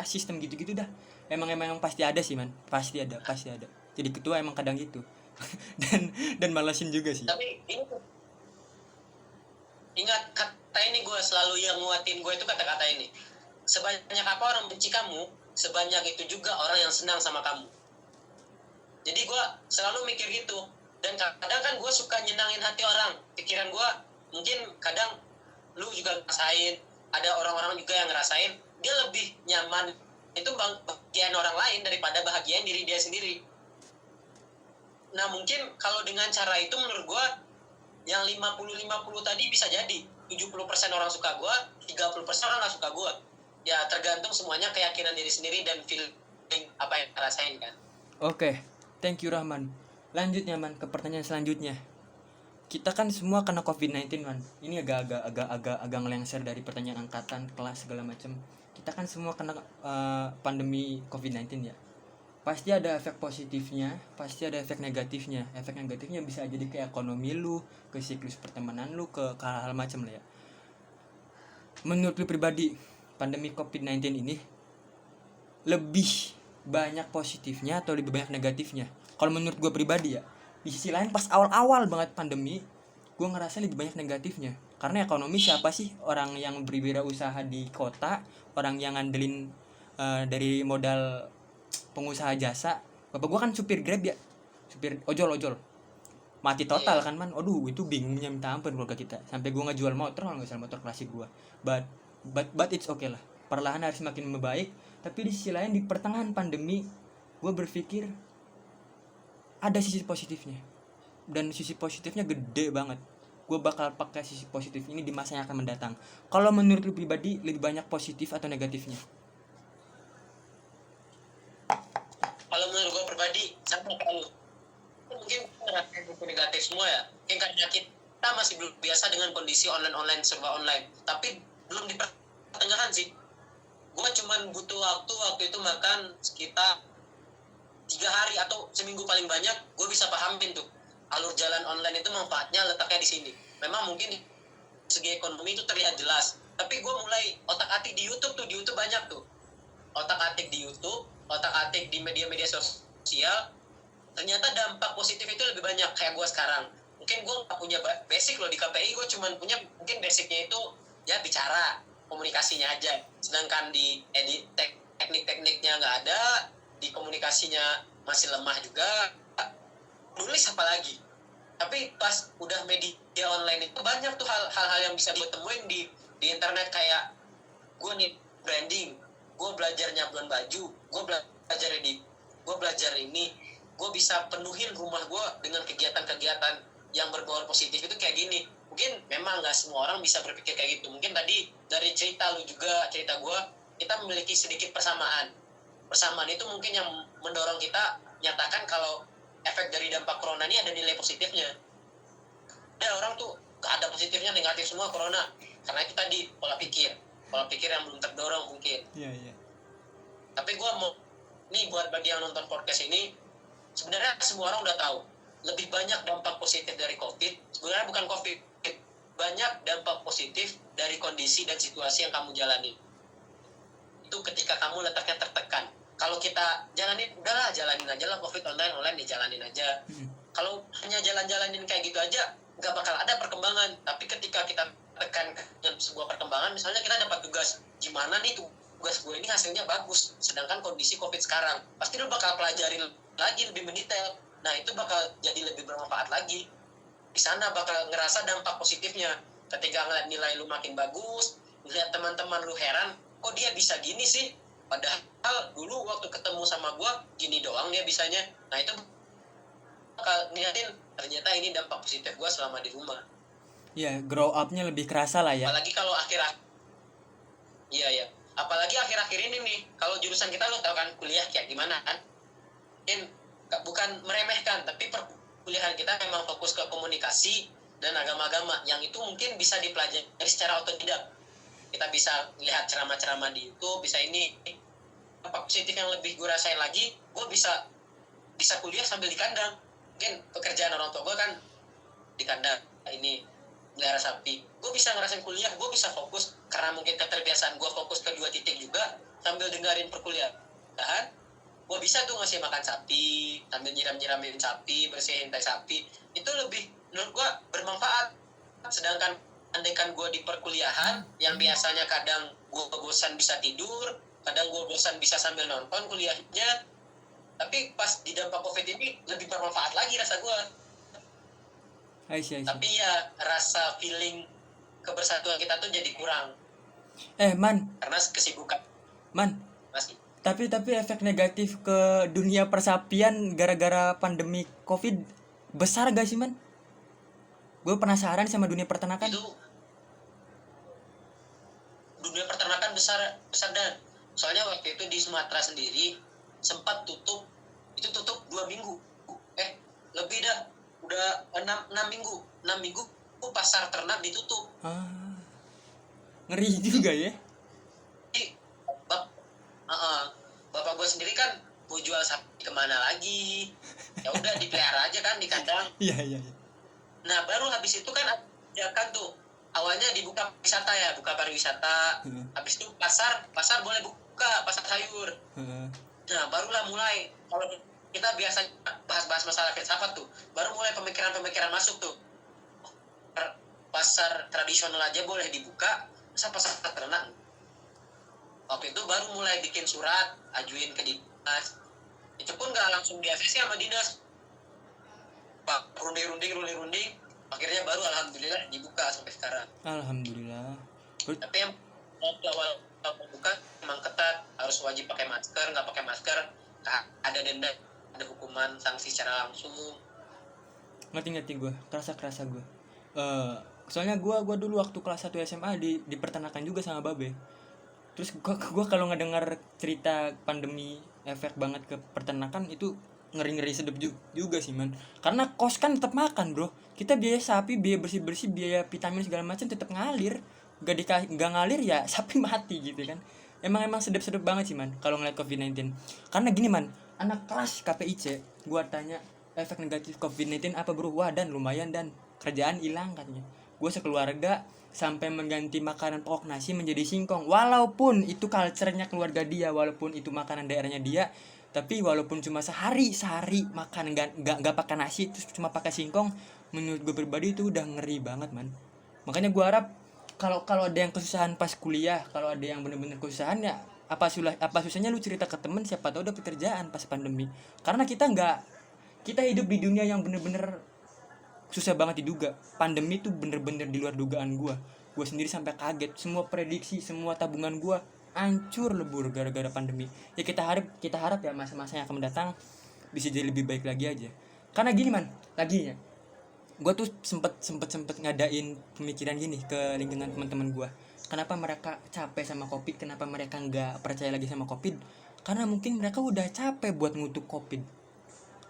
system gitu-gitu dah. Emang pasti ada sih man, pasti ada. Jadi ketua emang kadang gitu. dan malesin juga sih. Tapi ingat kata ini, gue selalu yang nguatin gue itu kata-kata ini. Sebanyak apa orang benci kamu, sebanyak itu juga orang yang senang sama kamu. Jadi gue selalu mikir gitu. Dan kadang kan gue suka nyenangin hati orang. Pikiran gue mungkin kadang lu juga ngerasain, ada orang-orang juga yang ngerasain dia lebih nyaman itu bahagian orang lain daripada bahagian diri dia sendiri. Nah mungkin kalau dengan cara itu menurut gue yang 50-50 tadi bisa jadi 70% orang suka gue, 30% orang gak suka gue. Ya tergantung semuanya keyakinan diri sendiri dan feeling apa yang rasain kan. Oke, thank you Rahman. Lanjutnya man ke pertanyaan selanjutnya. Kita kan semua kena COVID-19 man. Ini agak ngelengser dari pertanyaan angkatan, kelas segala macam. Kita kan semua kena pandemi COVID-19 ya. Pasti ada efek positifnya, pasti ada efek negatifnya. Efek negatifnya bisa jadi ke ekonomi lu, ke siklus pertemanan lu, ke hal-hal macam lah ya. Menurut lu pribadi, pandemi COVID-19 ini lebih banyak positifnya atau lebih banyak negatifnya? Kalau menurut gue pribadi ya, di sisi lain pas awal-awal banget pandemi, gue ngerasa lebih banyak negatifnya. Karena ekonomi siapa sih orang yang berwirausaha di kota, orang yang ngandelin dari modal pengusaha jasa. Bapak gue kan supir Grab ya, supir ojol. Mati total kan man. Aduh itu bingungnya minta ampun keluarga kita. Sampai gue ngejual motor, kalau nggak salah motor klasik gue. But it's okay lah. Perlahan harus makin membaik. Tapi di sisi lain di pertengahan pandemi, gue berpikir ada sisi positifnya, dan sisi positifnya gede banget. Gue bakal pakai sisi positif ini di masa yang akan mendatang. Kalau menurut lu pribadi lebih banyak positif atau negatifnya? Kalau menurut gue pribadi sama kayak lu, mungkin ngerasain buku negatif semua ya. Kayak karena kita masih belum biasa dengan kondisi online serba online. Tapi belum di pertengahan sih. Gue cuman butuh waktu itu makan sekitar 3 hari atau seminggu paling banyak, gue bisa pahamin tuh alur jalan online itu manfaatnya letaknya di sini. Memang mungkin di segi ekonomi itu terlihat jelas, tapi gue mulai otak-atik di YouTube banyak tuh. Otak-atik di YouTube, otak-atik di media-media sosial, ternyata dampak positif itu lebih banyak. Kayak gue sekarang, mungkin gue gak punya basic loh di KPI, gue cuman punya mungkin basicnya itu ya bicara, komunikasinya aja. Sedangkan di edit teknik-tekniknya gak ada, di komunikasinya masih lemah juga, nulis apa lagi. Tapi pas udah media online itu banyak tuh hal-hal yang bisa gue temuin di internet, kayak gue nih branding, gue belajar nyablon baju, gue belajar edit, gue belajar ini, gue bisa penuhin rumah gue dengan kegiatan-kegiatan yang berbau positif itu kayak gini. Mungkin memang nggak semua orang bisa berpikir kayak gitu. Mungkin tadi dari cerita lu juga, cerita gue, kita memiliki sedikit persamaan itu mungkin yang mendorong kita nyatakan kalau efek dari dampak corona ini ada nilai positifnya. Ada orang tuh ada positifnya, negatif semua corona, karena itu tadi pola pikir yang belum terdorong mungkin. Iya. Tapi gue mau nih buat bagi yang nonton podcast ini, sebenarnya semua orang udah tahu lebih banyak dampak positif dari COVID. Sebenarnya bukan COVID, banyak dampak positif dari kondisi dan situasi yang kamu jalani. Itu ketika kamu letaknya tertekan. Kalau kita jalanin, udahlah jalanin aja lah, COVID online dijalanin aja. Kalau hanya jalan-jalanin kayak gitu aja, nggak bakal ada perkembangan. Tapi ketika kita tekan dengan sebuah perkembangan, misalnya kita dapat tugas, gimana nih tugas gue ini hasilnya bagus, sedangkan kondisi COVID sekarang, pasti lu bakal pelajari lagi lebih mendetail. Nah itu bakal jadi lebih bermanfaat lagi. Di sana bakal ngerasa dampak positifnya. Ketika ngeliat nilai lu makin bagus, lihat teman-teman lu heran, kok dia bisa gini sih? Padahal dulu waktu ketemu sama gue, gini doang dia bisanya. Nah itu bakal ngeliatin, ternyata ini dampak positif gue selama di rumah. Iya, grow up-nya lebih kerasa lah ya. Apalagi kalau apalagi akhir-akhir ini nih, kalau jurusan kita lo tau kan kuliah kayak gimana kan? Bukan meremehkan, tapi perkuliahan kita memang fokus ke komunikasi dan agama-agama, yang itu mungkin bisa dipelajari secara otodidak. Kita bisa lihat ceramah-ceramah di YouTube, bisa ini. Apa positif yang lebih gue rasain lagi, gue bisa kuliah sambil di kandang. Mungkin pekerjaan orang tua gue kan di kandang ini melihara sapi, gue bisa ngerasain kuliah, gue bisa fokus karena mungkin keterbiasaan gue fokus ke 2 titik juga sambil dengerin perkuliahan. Gue bisa tuh ngasih makan sapi sambil nyiramin sapi, bersihin tai sapi. Itu lebih menurut gue bermanfaat. Sedangkan andaikan gue di perkuliahan yang biasanya kadang gue bosan bisa tidur, kadang gue bosan bisa sambil nonton kuliahnya, tapi pas di dampak COVID ini lebih bermanfaat lagi rasa gue. Tapi ya rasa feeling kebersatuan kita tuh jadi kurang. Man. Karena kesibukan. Man. Masih. Tapi efek negatif ke dunia persapian gara-gara pandemi COVID besar gak sih, Man? Gue penasaran sama dunia peternakan. Itu dunia peternakan besar dan soalnya waktu itu di Sumatera sendiri sempat tutup. Itu tutup 2 minggu. Lebih dah. Udah 6 minggu pasar ternak ditutup. Ngeri juga ya. Bapak gue sendiri kan mau jual sapi kemana lagi, ya udah dipelihara aja kan di kandang. Iya. Nah baru habis itu kan tuh awalnya dibuka wisata ya, buka pariwisata. Habis itu pasar boleh buka, pasar sayur. Nah barulah mulai, kalau kita biasa bahas masalah filsafat tuh, baru mulai pemikiran masuk tuh. Pasar tradisional aja boleh dibuka, masa pasar ternak? Waktu itu baru mulai bikin surat, ajuin ke dinas. Itu pun gak langsung di ACC sama dinas. Pak, runding, akhirnya baru alhamdulillah dibuka sampai sekarang. Alhamdulillah. Tapi yang awal buka memang ketat, harus wajib pakai masker, nggak pakai masker ada denda, ada hukuman, sanksi secara langsung. Ngerti gue, kerasa gue. Soalnya gue dulu waktu kelas 1 SMA di peternakan juga sama babe. Terus gue kalau ngedengar cerita pandemi efek banget ke peternakan itu ngeri sedep juga sih, Man. Karena kos kan tetap makan, bro. Kita biaya sapi, biaya bersih biaya vitamin segala macam tetap ngalir. Gak ngalir ya sapi mati gitu kan. Emang sedep banget sih, Man, kalau ngeliat COVID-19. Karena gini, Man, anak kelas KPIC gue tanya efek negatif COVID-19 apa, bro? Wah, dan lumayan, dan kerjaan hilang katanya. Gue sekeluarga sampai mengganti makanan pokok nasi menjadi singkong, walaupun itu culture-nya keluarga dia, walaupun itu makanan daerahnya dia, tapi walaupun cuma sehari makan nggak pakai nasi, terus cuma pakai singkong, menurut gue pribadi itu udah ngeri banget, Man. Makanya gue harap kalau ada yang kesusahan pas kuliah, kalau ada yang bener-bener kesusahan ya apa susahnya lu cerita ke temen, siapa tahu dapet kerjaan pas pandemi. Karena kita hidup di dunia yang bener-bener susah banget diduga. Pandemi tuh bener-bener di luar dugaan gue sendiri sampai kaget. Semua prediksi, semua tabungan gue hancur lebur gara-gara pandemi. Ya kita harap ya masa-masa yang akan mendatang bisa jadi lebih baik lagi aja. Karena gini man, lagi ya, gue tuh sempet ngadain pemikiran gini ke lingkungan teman-teman gue. Kenapa mereka capek sama covid, kenapa mereka nggak percaya lagi sama covid? Karena mungkin mereka udah capek buat ngutuk covid.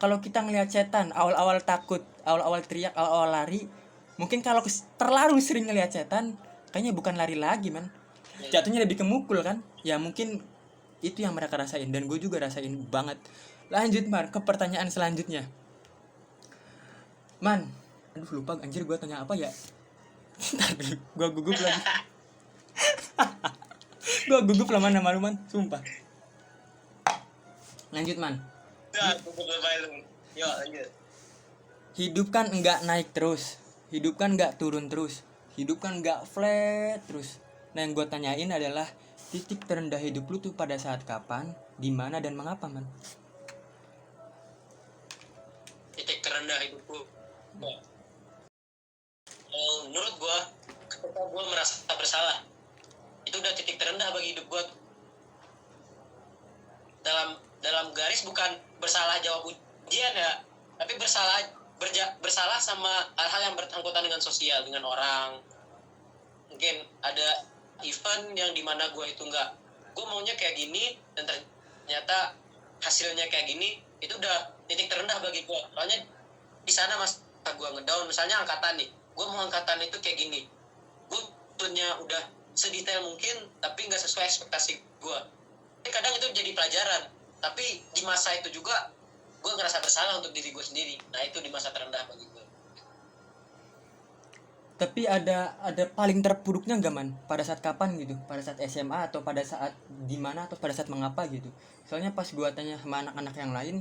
Kalau kita ngelihat setan, awal-awal takut, awal-awal teriak, awal-awal lari, mungkin kalau terlalu sering ngelihat setan, kayaknya bukan lari lagi man, jatuhnya lebih ke mukul kan. Ya mungkin itu yang mereka rasain, dan gue juga rasain banget. Lanjut man, ke pertanyaan selanjutnya man. Aduh lupa anjir gue tanya apa ya. Ntar gue gugup lagi. Gue gugup lah man sama lu man, sumpah. Lanjut man. Yo, lanjut. Hidup kan enggak naik terus, hidup kan enggak turun terus, hidup kan enggak flat terus. Nah yang gue tanyain adalah titik terendah hidup lu tuh pada saat kapan, di mana dan mengapa man? Titik terendah hidupku. Menurut gue, ketika gue merasa bersalah, itu udah titik terendah bagi hidup gue. Dalam garis bukan bersalah jawab ujian ya, tapi bersalah sama hal-hal yang bersangkutan dengan sosial, dengan orang. Mungkin ada event yang dimana gue itu gue maunya kayak gini dan ternyata hasilnya kayak gini, itu udah titik terendah bagi gue. Soalnya di sana mas gue ngedown, misalnya angkatan nih, gue mau angkatan itu kayak gini, gue tentunya udah sedetail mungkin tapi nggak sesuai ekspektasi gue. Kadang itu jadi pelajaran, tapi di masa itu juga gue ngerasa bersalah untuk diri gue sendiri. Nah itu di masa terendah bagi gue. Tapi ada paling terpuruknya enggak man? Pada saat kapan gitu? Pada saat SMA atau pada saat dimana atau pada saat mengapa gitu? Soalnya pas gua tanya sama anak-anak yang lain,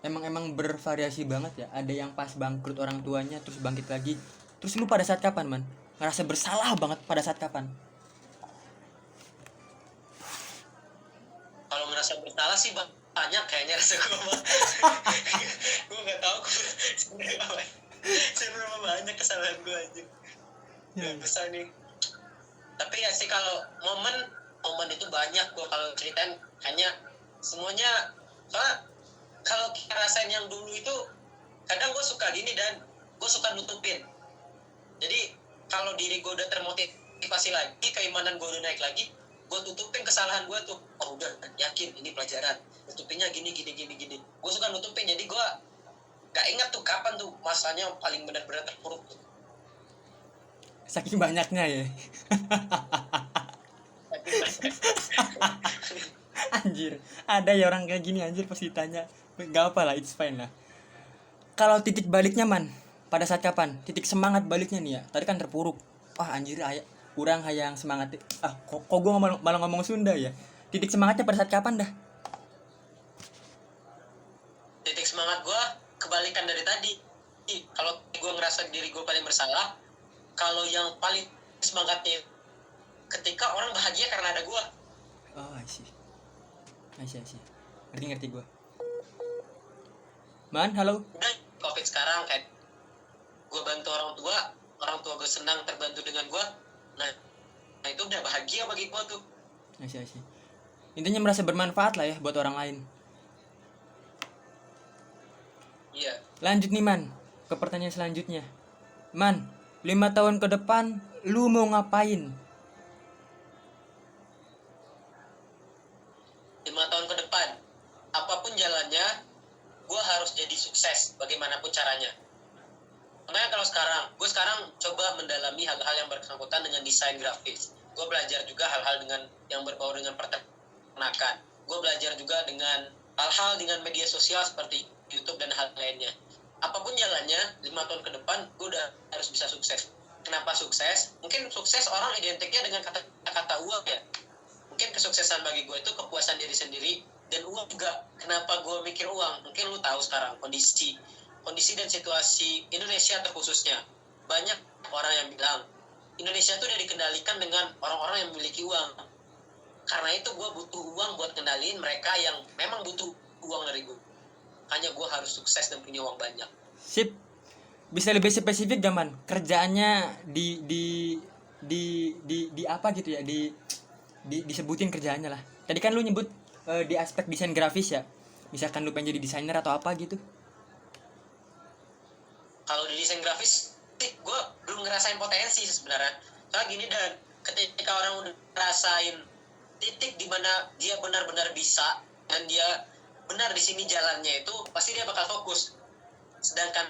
emang bervariasi banget ya. Ada yang pas bangkrut orang tuanya terus bangkit lagi. Terus lu pada saat kapan man? Ngerasa bersalah banget pada saat kapan? Kalau merasa bersalah sih banyak kayaknya rasa gue mah. Gue nggak tahu seberapa banyak kesalahan gue aja. Gak bisa nih. Tapi ya sih kalau momen itu banyak gue kalau ceritain, hanya semuanya. Soalnya kalau kita rasain yang dulu itu, kadang gue suka gini dan gue suka nutupin. Jadi kalau diri gue udah termotivasi lagi, keimanan gue udah naik lagi, gue tutupin kesalahan gue tuh. Oh udah yakin ini pelajaran, nutupinnya gini. Gue suka nutupin, jadi gue gak ingat tuh kapan tuh masanya paling benar-benar terpuruk tuh. Saking banyaknya ya. Anjir, ada ya orang kayak gini anjir pasti tanya. Gak apa lah, it's fine lah. Kalau titik baliknya man, pada saat kapan? Titik semangat baliknya nih ya. Tadi kan terpuruk. Wah anjir, kurang hayang semangat. Kok gue malah ngomong Sunda ya. Titik semangatnya pada saat kapan dah? Titik semangat gue kebalikan dari tadi. Kalau gue ngerasa diri gue paling bersalah, kalau yang paling semangatnya ketika orang bahagia karena ada gue. Oh, I see. Ngerti gue. Man, halo. Udah COVID sekarang kayak gue bantu orang tua gue senang terbantu dengan gue. Nah itu udah bahagia bagi gue tuh. I see. Intinya merasa bermanfaat lah ya buat orang lain. Iya. Lanjut nih man, ke pertanyaan selanjutnya. Man, 5 tahun ke depan lu mau ngapain? 5 tahun ke depan, apapun jalannya, gue harus jadi sukses bagaimanapun caranya. Makanya kalau gue sekarang coba mendalami hal-hal yang bersangkutan dengan desain grafis. Gue belajar juga hal-hal yang berbau dengan peternakan. Gue belajar juga dengan hal-hal dengan media sosial seperti YouTube dan hal lainnya. Apapun jalannya, 5 tahun ke depan gue udah harus bisa sukses. Kenapa sukses? Mungkin sukses orang identiknya dengan kata uang ya. Mungkin kesuksesan bagi gue itu kepuasan diri sendiri dan uang juga. Kenapa gue mikir uang? Mungkin lu tahu sekarang kondisi dan situasi Indonesia terkhususnya. Banyak orang yang bilang Indonesia itu udah dikendalikan dengan orang-orang yang memiliki uang. karena itu gue butuh uang buat kendaliin mereka yang memang butuh uang dari gue. Hanya gue harus sukses dan punya uang banyak. Sip. Bisa lebih spesifik gak man? Kerjaannya di apa gitu ya? Disebutin kerjaannya lah. Tadi kan lu nyebut di aspek desain grafis ya. Misalkan lu pengen jadi desainer atau apa gitu. Kalau di desain grafis sih gue belum ngerasain potensi sebenarnya. Soalnya gini, dan ketika orang udah ngerasain titik di mana dia benar-benar bisa dan dia benar di sini jalannya, itu pasti dia bakal fokus. Sedangkan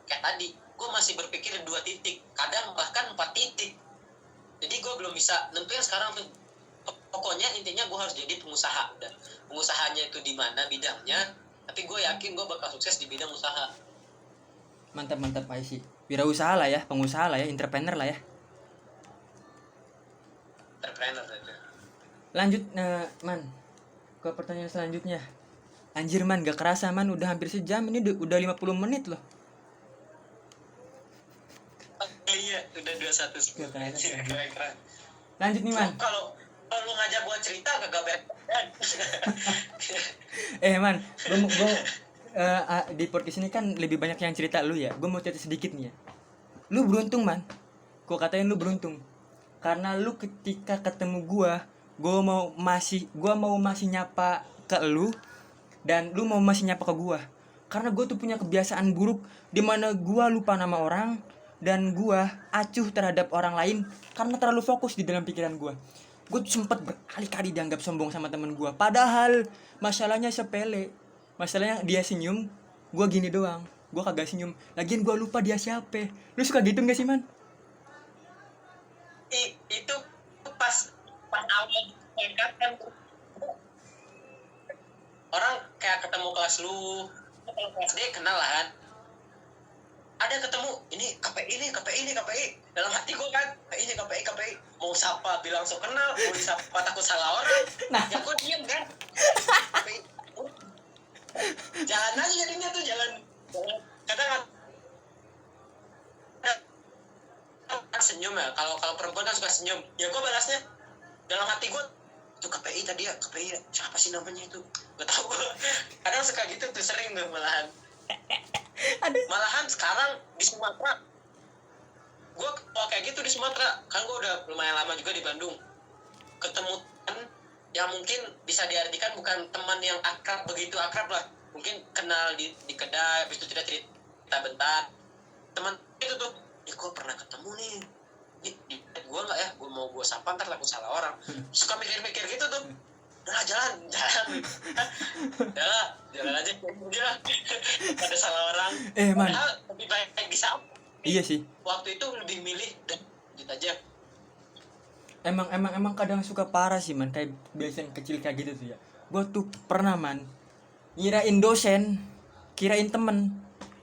kayak tadi gue masih berpikir 2 titik, kadang bahkan 4 titik. Jadi gue belum bisa nentuin sekarang tuh. Pokoknya intinya gue harus jadi pengusaha, dan pengusahanya itu di mana bidangnya, tapi gue yakin gue bakal sukses di bidang usaha. Mantap Aisy. Wirausaha lah ya, pengusaha lah ya, entrepreneur lah ya. Entrepreneur saja. Lanjut man ke pertanyaan selanjutnya. Anjir man, gak kerasa man, udah hampir sejam. Ini udah 50 menit loh. Iya, udah 21 Gak kerasa. keren. Lanjut nih man. Kalau lu ngajak buat cerita kagak beres. Man, gue di podcast ini kan lebih banyak yang cerita lu ya. Gue mau cerita sedikit nih ya. Lu beruntung man. Gue katain lu beruntung. Karena lu ketika ketemu gue mau masih nyapa ke lu, dan lu mau masih nyapa ke gue. Karena gue tuh punya kebiasaan buruk di mana gue lupa nama orang, dan gue acuh terhadap orang lain karena terlalu fokus di dalam pikiran gue. Gue tuh sempat berkali-kali dianggap sombong sama temen gue. Padahal masalahnya sepele. Masalahnya dia senyum, gue gini doang. Gue kagak senyum. Lagian gue lupa dia siapa. Lu suka gitu gak sih man? Itu pas awal kan orang kayak ketemu kelas lu, kalau kelas D kenal lah kan. Ada ketemu, ini KPI. Dalam hati gue kan, ini KPI. Mau sapa bilang so kenal, mau disapa takut salah orang. Nah. Ya gue diem kan. KPI. Jalan aja jadinya tuh, jalan. Kadang kan senyum ya. Kalau perempuan kan suka senyum. Ya gue balasnya dalam hati gue, itu KPI tadi ya, KPI ya. Siapa sih namanya itu? Gak tau gue. Kadang suka gitu tuh, sering tuh malahan. Malahan sekarang di Sumatera, gue kayak gitu di Sumatera kan, gue udah lumayan lama juga di Bandung. Ketemu teman yang mungkin bisa diartikan bukan teman yang akrab, begitu akrab lah, mungkin kenal di kedai, habis itu cerita bentar. Teman itu tuh, gue pernah ketemu nih, di gue nggak ya, gue mau gue sapa ntar takut salah orang. Suka mikir gitu tuh. Udah jalan jalan aja ada salah orang. Man, lebih baik bisa. Iya sih, Waktu itu lebih milih dan lanjut aja. Emang kadang suka parah sih man, kayak biasanya kecil kayak gitu tuh ya. Gue tuh pernah man ngirain dosen, kirain temen,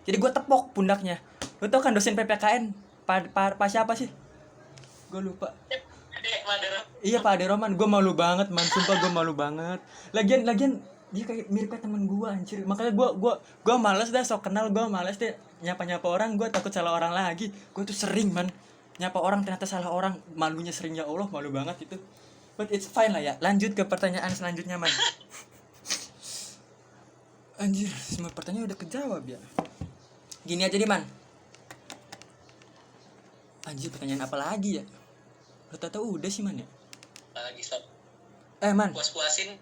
jadi gue tepok pundaknya. Lu tau kan dosen PPKN Pak siapa sih? Gue lupa. Iya Pak Ade Roman. Gue malu banget man, sumpah gue malu banget. Lagian dia kayak mirip kayak temen gue anjir. Makanya gue malas dah sok kenal, gue malas deh nyapa orang. Gue takut salah orang lagi. Gue tuh sering man nyapa orang ternyata salah orang. Malunya sering, ya Allah, malu banget itu. But it's fine lah ya. Lanjut ke pertanyaan selanjutnya man. Anjir, semua pertanyaan udah kejawab ya. Gini aja deh man. Anjir, pertanyaan apa lagi ya? Tahu udah sih man ya. Lagi stop. Man, Puas-puasin.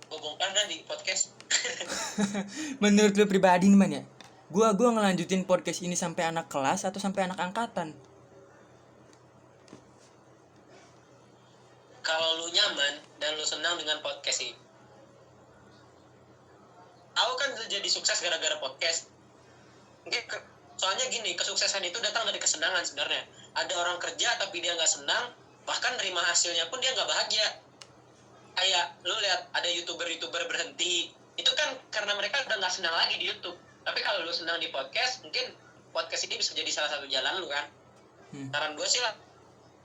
Gue bongkar dah di podcast. menurut lu pribadi nih man ya, gua ngelanjutin podcast ini sampai anak kelas atau sampai anak angkatan? Kalau lu nyaman dan lu senang dengan podcast ini, aku kan jadi sukses gara-gara podcast. Soalnya gini, kesuksesan itu datang dari kesenangan sebenarnya. Ada orang kerja tapi dia nggak senang, bahkan nerima hasilnya pun dia nggak bahagia. Kayak lu lihat ada youtuber berhenti, itu kan karena mereka udah nggak senang lagi di YouTube. Tapi kalau lu senang di podcast, mungkin podcast ini bisa jadi salah satu jalan lu kan. Saran gue sih lah,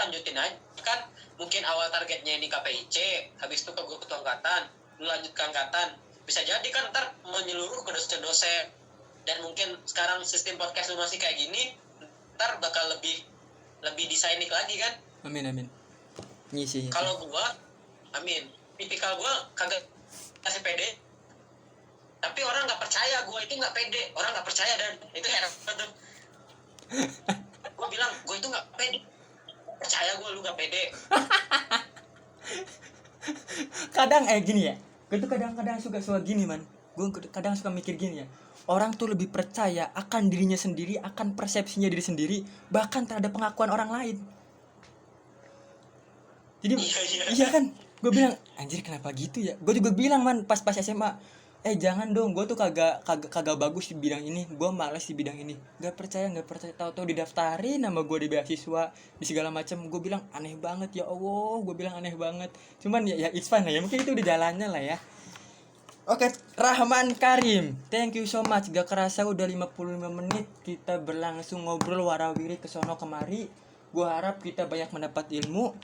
lanjutin aja kan. Mungkin awal targetnya ini KPIC, habis itu ke gue ketua angkatan, lu lanjut ke angkatan, bisa jadi kan ntar menyeluruh ke dosen-dosen. Dan mungkin sekarang sistem podcast lu masih kayak gini, ntar bakal lebih disainik lagi kan. Amin. Ngisi. Kalau gua amin. Tipikal gue kagak kasih pede, tapi orang nggak percaya gue itu nggak pede, orang nggak percaya, dan itu heran banget. Gue bilang gue itu nggak pede, percaya gue lu nggak pede. Kadang gini ya, gue tuh kadang-kadang suka gini man, gue kadang suka mikir gini ya, orang tuh lebih percaya akan dirinya sendiri, akan persepsinya diri sendiri, bahkan terhadap pengakuan orang lain. Jadi iya kan, gue bilang anjir kenapa gitu ya, gue juga bilang man pas SMA, jangan dong, gue tuh kagak bagus di bidang ini, gue males di bidang ini, nggak percaya, tahu-tahu didaftarin nama gue di beasiswa di segala macam. Gue bilang aneh banget ya Allah, gue bilang aneh banget, cuman ya it's fine lah ya, mungkin itu udah jalannya lah ya. Oke, Rahman Karim, thank you so much. Gak kerasa udah 55 menit kita berlangsung ngobrol warawiri kesono kemari. Gue harap kita banyak mendapat ilmu.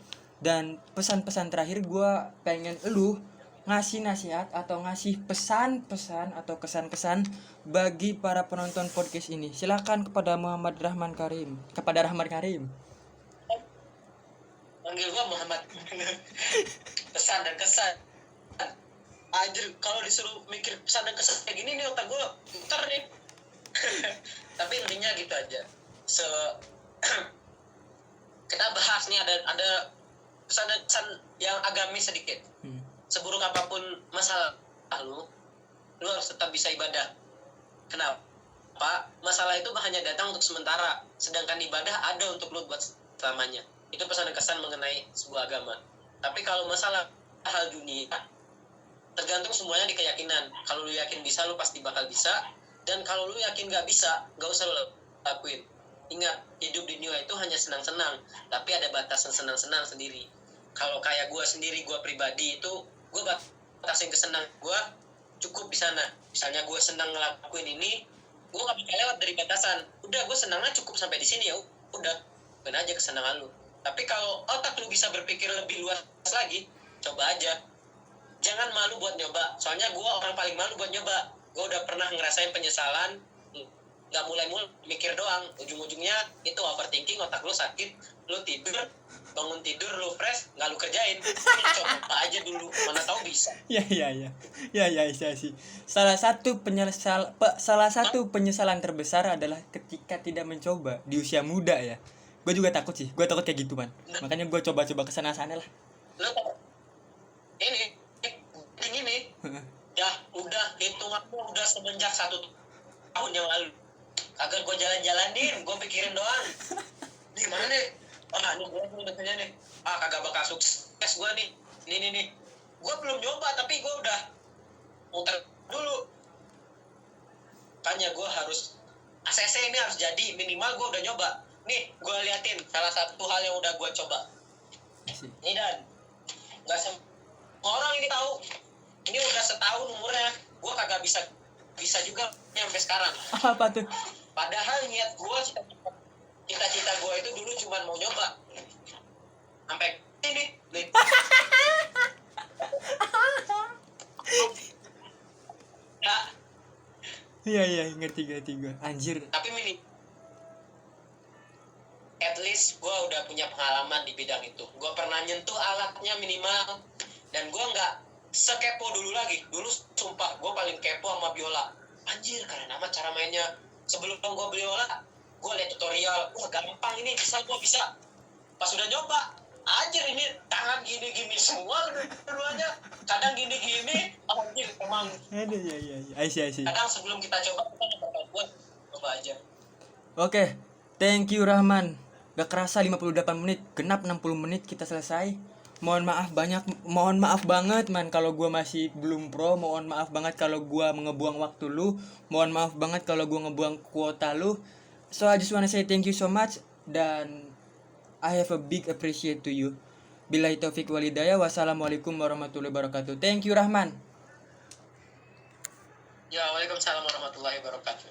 Dan pesan-pesan terakhir gue pengen lu ngasih nasihat atau ngasih pesan-pesan atau kesan-kesan bagi para penonton podcast ini. Silakan kepada Rahman Karim. Panggil gue Muhammad. Pesan dan kesan. Anjir, kalau disuruh mikir pesan dan kesan kayak gini nih otak gue muter nih. Tapi intinya gitu aja. Kita bahas nih ada pesan dan kesan yang agamis sedikit. Seburuk apapun masalah lu harus tetap bisa ibadah. Kenapa? Masalah itu hanya datang untuk sementara, sedangkan ibadah ada untuk lu buat selamanya. Itu pesan dan kesan mengenai sebuah agama. Tapi kalau masalah hal dunia, tergantung semuanya di keyakinan. Kalau lu yakin bisa, lu pasti bakal bisa. Dan kalau lu yakin gak bisa, gak usah lu lakuin. Ingat, hidup di dunia itu hanya senang-senang, tapi ada batasan senang-senang sendiri. Kalau kayak gue sendiri, gue pribadi itu, gue batasin kesenangan gue cukup di sana. Misalnya gue senang ngelakuin ini, gue gak bakal lewat dari batasan. Udah, gue senangnya cukup sampai di sini ya. Udah, bener aja kesenangan lu. Tapi kalau otak lu bisa berpikir lebih luas lagi, coba aja. Jangan malu buat nyoba. Soalnya gue orang paling malu buat nyoba. Gue udah pernah ngerasain penyesalan, gak mulai-mulai mikir doang, ujung-ujungnya itu overthinking, otak lu sakit, lu tidur, bangun tidur lu fresh, gak lu kerjain. Coba aja dulu, mana tahu bisa. Ya sih. Salah satu penyesalan terbesar adalah ketika tidak mencoba di usia muda ya. Gue juga takut sih, gue takut kayak gitu man. Makanya gue coba-coba kesana-sana lah. Lu ini ya udah hitunganmu udah semenjak 1 tahun yang lalu. Kagak gue jalan-jalanin, gue pikirin doang. Gimana nih? Ini gue udah nih. Kagak bakal sukses gue nih. Nih. Gue belum nyoba, tapi gue udah muter dulu. Makanya gue harus ACC ini harus jadi, minimal gue udah nyoba. Nih, gue liatin salah satu hal yang udah gue coba. Ini dan gak semua orang ini tahu. Ini udah setahun umurnya, gue kagak bisa juga sampai sekarang. Apa tuh? Padahal niat gue, cita-cita gue itu dulu cuma mau nyoba. Sampai ini. Nah. Iya, ngerti gue. Anjir. Tapi at least gue udah punya pengalaman di bidang itu. Gue pernah nyentuh alatnya minimal. Dan gue nggak sekepo dulu lagi. Dulu sumpah gue paling kepo sama biola. Anjir, karena nama cara mainnya. Sebelum gue biola, gue liat tutorial. Wah gampang ini, bisa. Pas udah nyoba, anjir ini tangan gini-gini semua keduanya. Kadang gini-gini, anjir emang. Aduh, iya. I see. Kadang sebelum kita coba buat coba aja. Oke, thank you Rahman. Gak kerasa 58 menit, genap 60 menit kita selesai. Mohon maaf banget man kalau gue masih belum pro. Mohon maaf banget kalau gue ngebuang waktu lu. Mohon maaf banget kalau gue ngebuang kuota lu. So I just wanna say thank you so much. Dan I have a big appreciate to you. Billahi taufiq walhidayah. Wassalamualaikum warahmatullahi wabarakatuh. Thank you Rahman. Ya, waalaikumsalam warahmatullahi wabarakatuh.